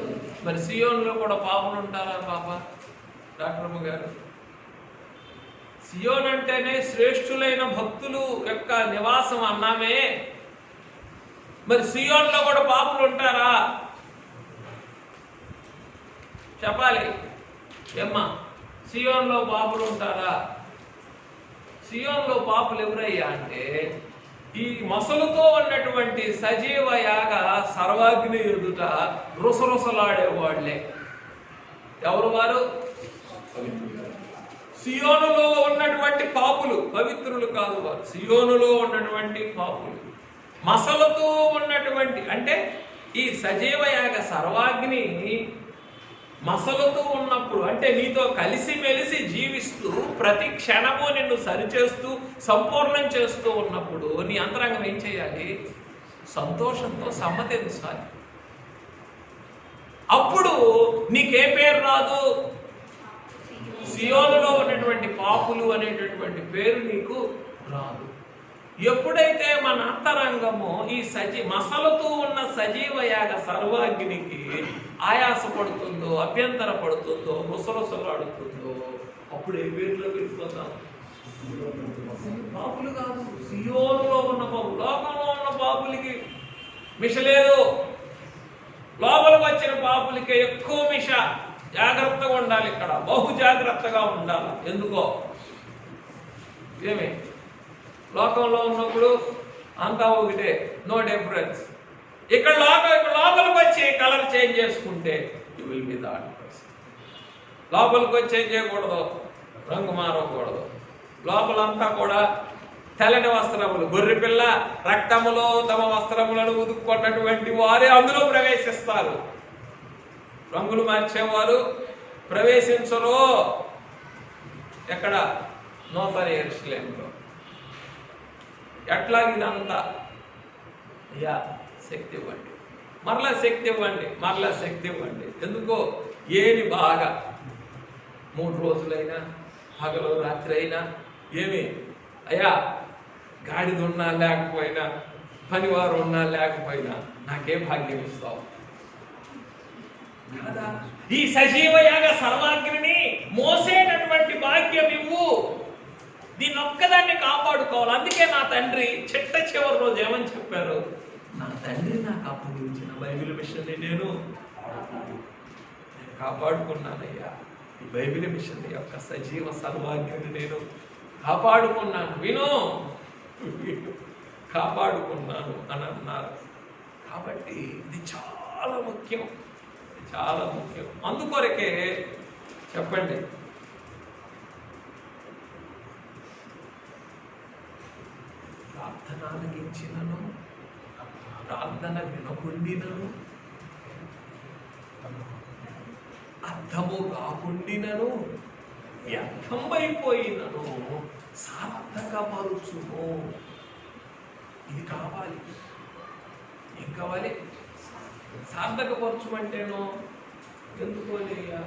మరి సియోన్లో కూడా పాపలు ఉంటారా? పాప డాక్టర్ గారు, సియోన్ అంటేనే శ్రేష్ఠులైన భక్తులు యొక్క నివాసం అన్నామే. మరి సియోన్లో కూడా పాపులు ఉంటారా? చెప్పాలి. ఏమ్మా సియోన్లో పాపులు ఉంటారా? సియోన్లో పాపులు ఎవరయ్యా అంటే ఈ మసలుతో ఉన్నటువంటి సజీవ యాగ సర్వాగ్ని ఎదుట రుసరుసలాడేవాళ్లే. ఎవరు వారు? సియోనులో ఉన్నటువంటి పాపులు, పవిత్రులు కాదు వారు. సియోనులో ఉన్నటువంటి పాపులు మసలుతో ఉన్నటువంటి, అంటే ఈ సజీవయాగ సర్వాగ్ని మసలుతూ ఉన్నప్పుడు, అంటే నీతో కలిసిమెలిసి జీవిస్తూ ప్రతి క్షణము నిన్ను సరిచేస్తూ సంపూర్ణం చేస్తూ ఉన్నప్పుడు నీ అంతరంగం ఏం చేయాలి? సంతోషంతో సమ్మతించాలి. అప్పుడు నీకే పేరు రాదు? సియోనులో ఉన్నటువంటి పాపులు అనేటటువంటి పేరు నీకు రాదు. ఎప్పుడైతే మన అంతరంగము ఈ మసలుతూ ఉన్న సజీవయాగ సర్వాగ్నికి ఆయాసపడుతుందో, అభ్యంతర పడుతుందో, రుసరుసలాడుతుందో, అప్పుడు ఏ పేరులో వెళ్ళిపోతాం? పాపులు కాదు, సియోనులో ఉన్న పాపులు. లోకంలో ఉన్న పాపులకి మిష లేదు, లోపలికి వచ్చిన పాపులకి ఎక్కువ మిష. జాగ్రత్తగా ఉండాలి, ఇక్కడ బహు జాగ్రత్తగా ఉండాలి. ఎందుకో ఏమి? లోకంలో ఉన్నప్పుడు అంతా ఒకటే, నో డిఫరెన్స్. ఇక్కడ లోపలికి వచ్చి కలర్ చేంజ్ చేసుకుంటే you will be the person. లోపలికి వచ్చి ఏం చేయకూడదు? రంగు మారకూడదు. లోపలంతా కూడా తెల్లని వస్త్రములు, గొర్రెపిల్ల రక్తములో తమ వస్త్రములను ఉదుక్కున్నటువంటి వారే అందులో ప్రవేశిస్తారు. రంగులు మార్చేవారు ప్రవేశించరు. ఎక్కడ? నూతన యెరూషలేములో. ఎట్లా ఇదంతా? అయ్యా శక్తి ఇవ్వండి, మరలా శక్తి ఇవ్వండి, మరలా శక్తి ఇవ్వండి. ఎందుకో ఏమి బాగా 3 రోజులైనా పగలు రాత్రి అయినా ఏమి? అయ్యా గాడిద ఉన్నా లేకపోయినా, పనివారు ఉన్నా లేకపోయినా నాకే భాగ్యం ఇస్తావు కదా? ఈ సజీవయాగ సర్వాగ్ని మోసేటటువంటి భాగ్యం ఇవ్వు. దీన్ని ఒక్కదాన్ని కాపాడుకోవాలి. అందుకే నా తండ్రి చివరి రోజు ఏమని చెప్పారు? నా తండ్రి నాకు అప్పగించిన బైబిల్ మిషన్ని నేను కాపాడుకున్నానయ్యా. ఈ బైబిల్ మిషన్ యొక్క సజీవ సర్వాగ్ని నేను కాపాడుకున్నాను. విను, కాపాడుకున్నాను అని అన్నారు. కాబట్టి ఇది చాలా ముఖ్యం, చాలా ముఖ్యం. అందుకొరకే చెప్పండి, ప్రార్థనలకిచ్చినను ప్రార్థన వినకుండినను, అర్థము కాకుండినను, వ్యర్థమైపోయినను సార్థకపరుచును. ఇది కావాలి. ఏం కావాలి? సార్థకపరచుమంటేనో ఎందుకోలేయా,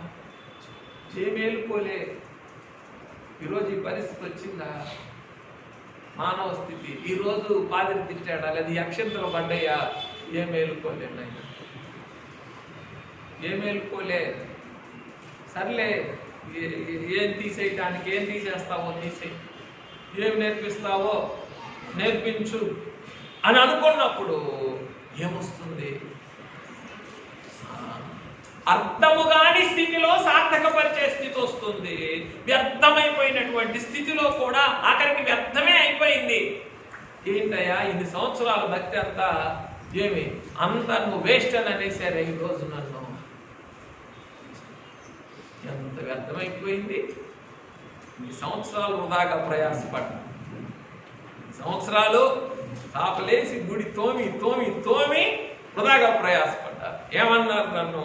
చేమేలుకోలే. ఈరోజు ఈ పరిస్థితి వచ్చిందా? మానవ స్థితి. ఈరోజు పాదిరి తిట్టాడా, లేదా అక్షంతలు పడ్డాయా? ఏం మేలుకోలే నాయన, ఏం మేలుకోలే. సర్లే, ఏం తీసేయటానికి, ఏం తీసేస్తావో తీసేయి, ఏం నేర్పిస్తావో నేర్పించు అని అనుకున్నప్పుడు ఏమొస్తుంది? అర్థము కాని స్థితిలో సార్థకపరిచే స్థితి వస్తుంది. వ్యర్థమైపోయినటువంటి స్థితిలో కూడా ఆఖరికి వ్యర్థమే అయిపోయింది. ఏంటయ్యా ఇన్ని సంవత్సరాల భక్తి అంతా ఏమి అంతా నువ్వు వేస్ట్ అని అనేసారు ఈ రోజు నన్ను. ఎంత వ్యర్థమైపోయింది. ఈ సంవత్సరాలు వృధాగా ప్రయాసపడ్డా, సంవత్సరాలు తాపలేసి గుడి తోమి తోమి తోమి వృధాగా ప్రయాసపడ్డా. ఏమన్నారు నన్ను?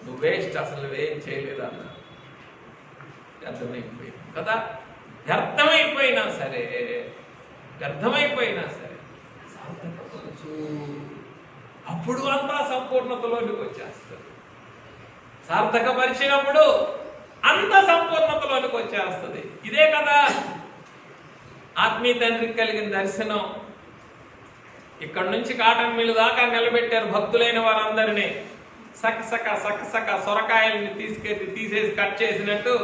నువ్వు వేస్ట్, అసలు నువ్వేం చేయలేదన్నా. వ్యర్థమైపోయింది కదా. వ్యర్థమైపోయినా సరే, వ్యర్థమైపోయినా సరే సార్థకపరచు. అప్పుడు అంతా సంపూర్ణతలోనికి వచ్చేస్తుంది. సార్థకపరిచినప్పుడు అంత సంపూర్ణతలోనికి వచ్చేస్తుంది. ఇదే కదా ఆత్మీయ తండ్రికి కలిగిన దర్శనం. ఇక్కడ నుంచి కాటన్ మిల్లు దాకా నిలబెట్టారు భక్తులైన వారందరినీ. సక్క సక్క సొరకాయల్ని తీసేసి కట్ చేసినట్టు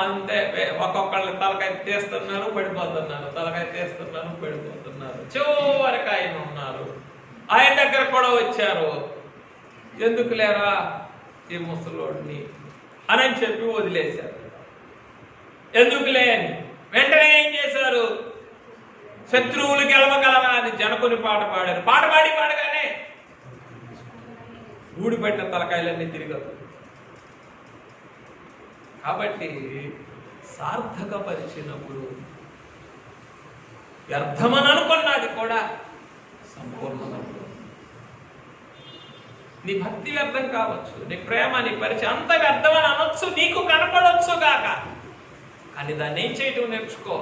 అంతే. ఒక్కొక్కళ్ళని తలకాయ తీస్తున్నారు, పడిపోతున్నారు, తలకాయ తీస్తున్నారు, పడిపోతున్నారు. చివరికి ఆయన ఉన్నారు. ఆయన దగ్గర కూడా వచ్చారు. ఎందుకు లేరా ఈ ముసలోడిని అని చెప్పి వదిలేశారు. ఎందుకులే అని వెంటనే ఏం చేశారు? శత్రువులు గెలవగలరా అని జనకుని పాట పాడారు. పాట పాడగానే ఊడిపెట్టిన తలకాయలన్నీ తిరగదు. కాబట్టి సార్థకపరిచినప్పుడు వ్యర్థమని అనుకున్నది కూడా సంపూర్ణమవుతుంది. నీ భక్తి వ్యర్థం కావచ్చు, నీ ప్రేమ, నీ పరిచయం అంత వ్యర్థమని అనొచ్చు, నీకు కనపడవచ్చు గాక. కానీ దాన్ని ఏం చేయటం నేర్చుకో,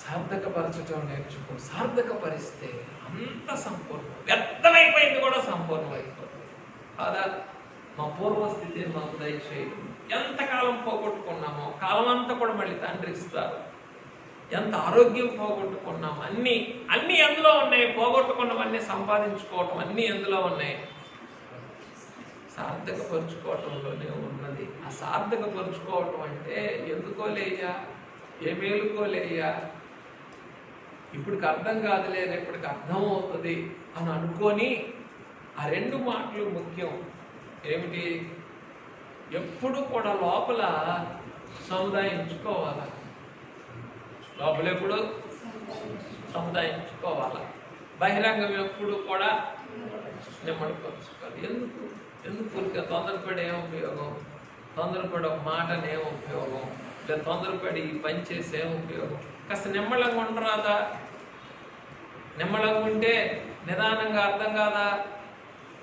సార్థకపరచటం నేర్చుకో. సార్థకపరిస్తే అంత సంపూర్ణం. వ్యర్థమైపోయింది కూడా సంపూర్ణం అయిపోతుంది. కాదా? మా పూర్వస్థితి మాకు దయచేయదు. ఎంతకాలం పోగొట్టుకున్నామో కాలం అంతా కూడా మళ్ళీ తండ్రి ఇస్తారు. ఎంత ఆరోగ్యం పోగొట్టుకున్నాము, అన్నీ ఎందులో ఉన్నాయి? పోగొట్టుకున్నవన్నీ సంపాదించుకోవటం అన్నీ ఎందులో ఉన్నాయి? సార్థకపరుచుకోవటంలోనే ఉన్నది. ఆ సార్థకపరుచుకోవటం అంటే ఎందుకోలేయ్యా, ఏ మేలుకోలేయ్యా, ఇప్పటికి అర్థం కాదులే, రేపటికి అర్థం అవుతుంది అని అనుకొని ఆ రెండు మాటలు ముఖ్యం. ఏమిటి? ఎప్పుడు కూడా లోపల సముదాయించుకోవాలా. లోపల ఎప్పుడు సముదాయించుకోవాలా. బహిరంగం ఎప్పుడు కూడా నెమ్మడిపరుచుకోవాలి. ఎందుకు తొందరపడి ఏం ఉపయోగం? తొందరపడి ఒక మాటని ఏం ఉపయోగం? లేదా తొందరపడి ఈ పని చేసి ఏం ఉపయోగం? కాస్త నిమ్మళంగా ఉండరాదా? నిమ్మళంగా ఉంటే నిదానంగా అర్థం కాదా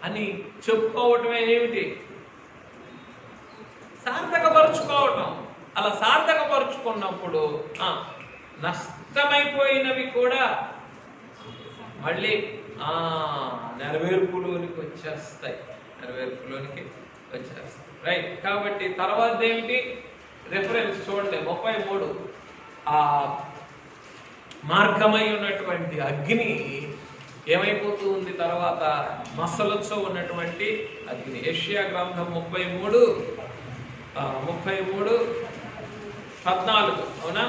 అని చెప్పుకోవటమే ఏమిటి? సార్థకపరుచుకోవటం. అలా సార్థకపరుచుకున్నప్పుడు నష్టమైపోయినవి కూడా మళ్ళీ నెరవేర్పులోనికి వచ్చేస్తాయి. రైట్. కాబట్టి తర్వాత ఏమిటి? రిఫరెన్స్ చూడండి 33. ఆ మార్గమై ఉన్నటువంటి అగ్ని ఏమైపోతూ ఉంది? తర్వాత మసలుతో ఉన్నటువంటి అగ్ని. యెషయా గ్రంథం 33:14. అవునా?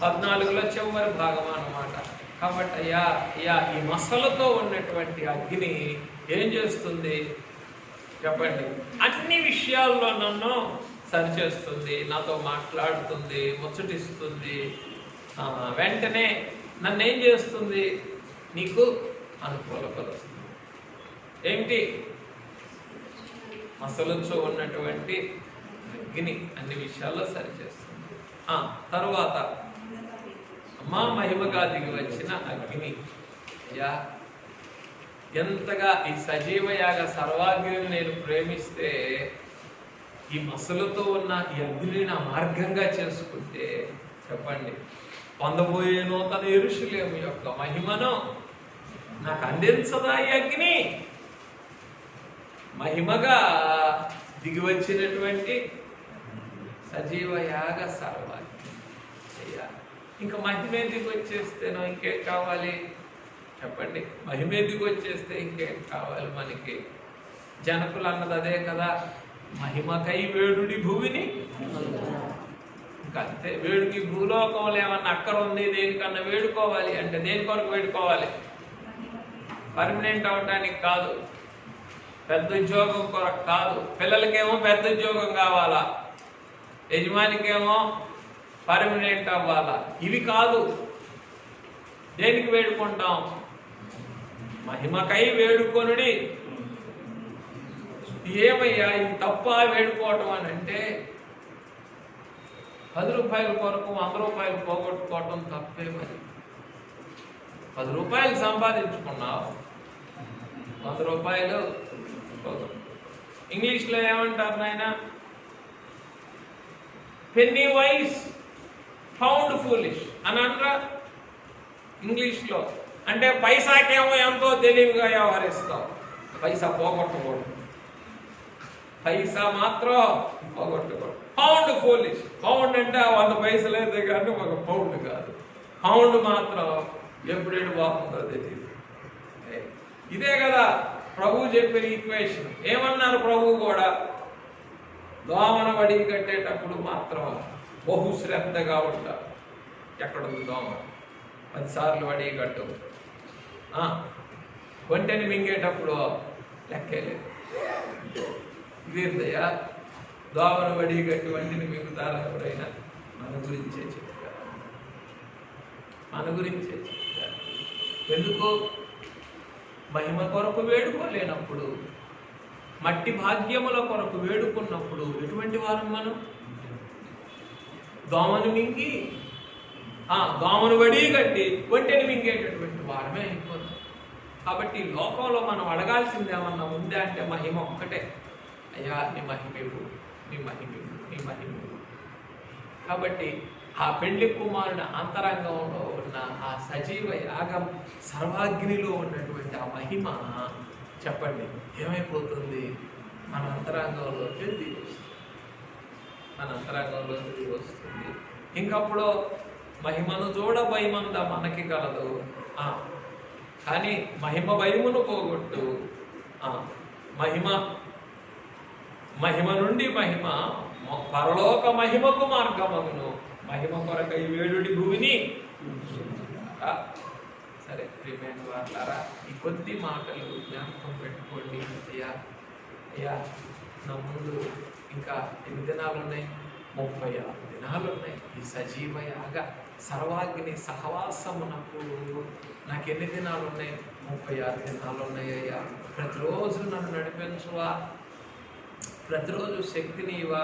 14లో చివరి భాగం అన్నమాట. కాబట్టి అయ్యా ఈ మసలతో ఉన్నటువంటి అగ్ని ఏం చేస్తుంది చెప్పండి? అన్ని విషయాల్లో నన్ను సరిచేస్తుంది, నాతో మాట్లాడుతుంది, ముచ్చటిస్తుంది. వెంటనే నన్ను ఏం చేస్తుంది? నీకు అనుకూలపరుస్తుంది. ఏమిటి? మసలుతో ఉన్నటువంటి అగ్ని అన్ని విషయాల్లో సరిచేస్తుంది. తరువాత మా మహిమగా దిగి వచ్చిన అగ్ని. అయ్యా, ఎంతగా ఈ సజీవయాగ సర్వాగ్నిని నేను ప్రేమిస్తే ఈ మసలుతో ఉన్న ఈ అగ్నిని నా మార్గంగా చేసుకుంటే చెప్పండి, పొందబోయే నూతన యెరూషలేము యొక్క మహిమను నాకు అందించదా ఈ అగ్ని? మహిమగా దిగి వచ్చినటువంటి సజీవ యాగ సర్వాగ్ని. అయ్యా, ఇంకా మహిమే దిగి వచ్చేస్తేనో ఇంకేం కావాలి చెప్పండి? మహిమే దిగి వచ్చేస్తే ఇంకేం కావాలి మనకి? జనకులు అన్నది అదే కదా, మహిమకై వేడుడి భూమిని. ఇంకంతే, వేడికి భూలోకంలో ఏమన్నా అక్కర ఉంది, దేనికన్నా వేడుకోవాలి అంటే దేని కొరకు వేడుకోవాలి? పర్మనెంట్ అవటానికి కాదు, పెద్ద ఉద్యోగం కొరకు కాదు. పిల్లలకేమో పెద్ద ఉద్యోగం కావాలా, యజమానికేమో పర్మనెంట్ అవ్వాలా. ఇవి కాదు. దేనికి వేడుకుంటాం? మహిమకై వేడుకొనుడి. ఏమయ్యా ఇది తప్ప వేడుకోవటం అని అంటే, 10 రూపాయల కొరకు 100 రూపాయలు పోగొట్టుకోవటం తప్పే. మరి 10 రూపాయలు సంపాదించుకున్నావు, 100 రూపాయలు పోగొట్టు. ఇంగ్లీష్లో ఏమంటారు నాయన? పెన్నీ వైస్ పౌండ్ ఫూలిష్ అని అనరా ఇంగ్లీష్లో. అంటే పైసాకేమో ఎంతో తెలివిగా వ్యవహరిస్తావు, పైసా పోగొట్టకూడదు, పైసా మాత్రం పోగొట్టకూడదు. Pound foolish. పౌండ్ అంటే 100 పైసలు అయితే కానీ ఒక పౌండ్ కాదు. పౌండ్ మాత్రం ఎప్పుడేడు పోతుందో తెలియదు. ఇదే కదా ప్రభు చెప్పిన ఈక్వేషన్. ఏమన్నారు ప్రభు కూడా? దోమను వడి కట్టేటప్పుడు మాత్రం బహుశ్రద్ధగా ఉంటారు. ఎక్కడుంది దోమ? 10 సార్లు వడి కట్టు. ఒంటెని మింగేటప్పుడు లెక్కేలేదు. ఇదేందయ్యా, దోమను వడి కట్టి వంటిని మింగుతారా ఎవరైనా? మన గురించే చెప్తారు, మన గురించే చెప్తారు. ఎందుకు? మహిమ కొరకు వేడుకోలేనప్పుడు, మట్టి భాగ్యముల కొరకు వేడుకున్నప్పుడు ఎటువంటి వారం మనం? దోమను మింగి దోమను వడి కట్టి ఒంటెని మింగేటటువంటి వారమే అయిపోతాం. కాబట్టి లోకంలో మనం అడగాల్సింది ఏమన్నా ఉందా అంటే మహిమ ఒక్కటే. అయ్యా, నీ మహిమేవు, నీ మహిమేవు, నీ మహిమేవు. కాబట్టి ఆ పెండ్లి కుమారుని అంతరంగంలో ఉన్న ఆ సజీవ యాగం సర్వాగ్నిలో ఉన్నటువంటి ఆ మహిమ చెప్పండి ఏమైపోతుంది? మన అంతరంగంలో తిరిగి వస్తుంది, మన అంతరంగంలో తిరిగి వస్తుంది. ఇంకప్పుడు మహిమను చూడ భయమంద మనకి కలదు, కానీ మహిమ భయమును పోగొట్టు. మహిమ నుండి మహిమ, పరలోక మహిమకు మార్గమగును. మహిమ కొరకై వేడుడి భూమిని. సరే ప్రియమైన వారులారా, ఈ కొద్ది మాటలు జ్ఞాపకం పెట్టుకోండి. అయ్యా నా ముందు ఇంకా ఎన్ని దినాలు ఉన్నాయి? 36 దినాలు ఉన్నాయి. ఈ సజీవ యాగ సర్వాగ్ని సహవాసమునకు నాకు ఎన్ని దినాలు ఉన్నాయి? 36 దినాలు ఉన్నాయి. అయ్యా, ప్రతిరోజు నన్ను నడిపించువా, ప్రతిరోజు శక్తిని ఇవ్వా.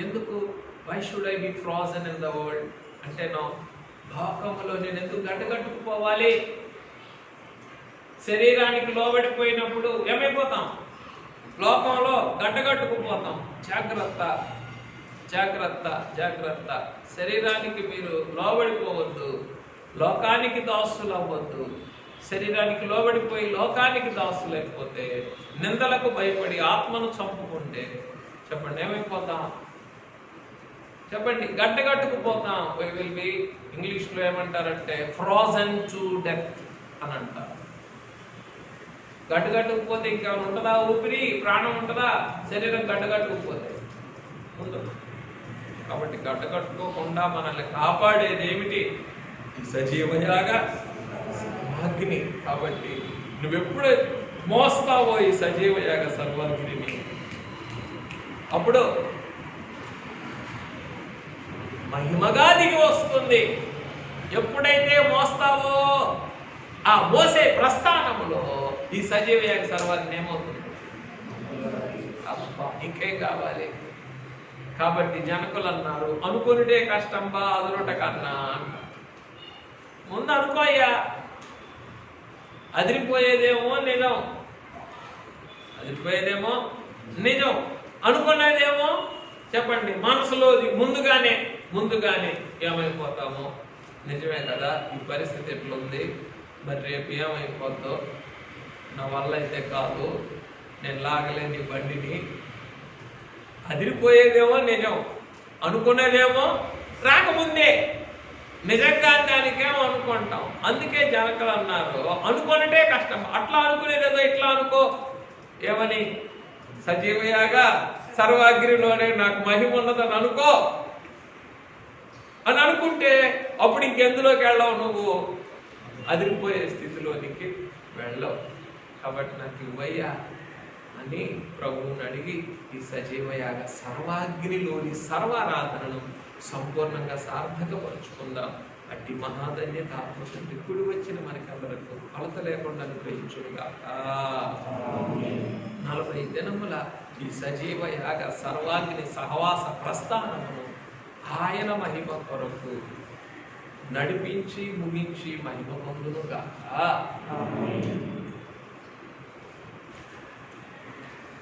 ఎందుకు? Why should I be frozen in the world అంటే లోకంలో నేను ఎందుకు గడ్డగట్టుకుపోవాలి? శరీరానికి లోబడిపోయినప్పుడు ఏమైపోతాం? లోకంలో గడ్డగట్టుకుపోతాం. జాగ్రత్త, జాగ్రత్త, జాగ్రత్త. శరీరానికి మీరు లోబడిపోవద్దు, లోకానికి దాసులు అవ్వద్దు. శరీరానికి లోబడిపోయి లోకానికి దాసులైపోతే, నిందలకు భయపడి ఆత్మను చంపుకుంటే చెప్పండి ఏమైపోతాం? చెప్పండి, గడ్డగట్టుకుపోతాం. వై విల్ బి, ఇంగ్లీష్లో ఏమంటారంటే ఫ్రోజన్ టు డెత్ అని అంటారు. గడ్డగట్టుకుపోతే ఇంకేమైనా ఉంటుందా? ఊపిరి, ప్రాణం ఉంటుందా? శరీరం గడ్డగట్టుకుపోతే ఉండదు. కాబట్టి గడ్డగట్టుకోకుండా మనల్ని కాపాడేది ఏమిటి? సజీవయాగ అగ్ని. కాబట్టి నువ్వెప్పుడు మోస్తావో ఈ సజీవయాగ సర్వాగ్నిని, అప్పుడు మహిమగా దిగి వస్తుంది. ఎప్పుడైతే మోస్తావో ఆ మోసే ప్రస్థానములో ఈ సజీవయాగ సర్వాగ్ని ఏమవుతుంది? ఇంకేం కావాలి? కాబట్టి జనకులు అన్నారు, అనుకునిటే కష్టం బా అదురుట కన్నా. ముందు అనుకోయ్యా. అదిరిపోయేదేమో నిజం, అదిరిపోయేదేమో నిజం, అనుకునేదేమో చెప్పండి మనసులోది ముందుగానే ఏమైపోతామో. నిజమే కదా, ఈ పరిస్థితి ఎట్లుంది, మరి రేపు ఏమైపోద్దో, నా వల్ల అయితే కాదు, నేను లాగలేని బండిని. అదిరిపోయేదేమో నిజం, అనుకునేదేమో రాకముందే నిజంగా దానికేమో అనుకుంటాం. అందుకే జనకులు అన్నారు అనుకున్నటే కష్టం. అట్లా అనుకునేదేదో ఇట్లా అనుకో, ఏమని సజీవయాగా సర్వాగ్నిలోనే నాకు మహిమ ఉన్నదని అనుకో అని అనుకుంటే అప్పుడు ఇంకెందులోకి వెళ్ళవు, నువ్వు అదిరిపోయే స్థితిలోనికి వెళ్ళవు. కాబట్టి నాకు ఇవ్వయ్యా అని ప్రభువుని అడిగి ఈ సజీవయాగ సర్వాగ్నిలోని సర్వారాధనను సంపూర్ణంగా సార్థకపరుచుకుందాం. అట్టి మహాధన్యత ఆత్మశక్తి కూడి వచ్చిన మనకందరకు కొలత లేకుండా అనుగ్రహించుగాక. 40 దినముల ఈ సజీవయాగ సర్వాగ్ని సహవాస ప్రస్థానమును ఆయన మహిమ కొరకు నడిపించి ముగించి మహిమ పొందునుగాక.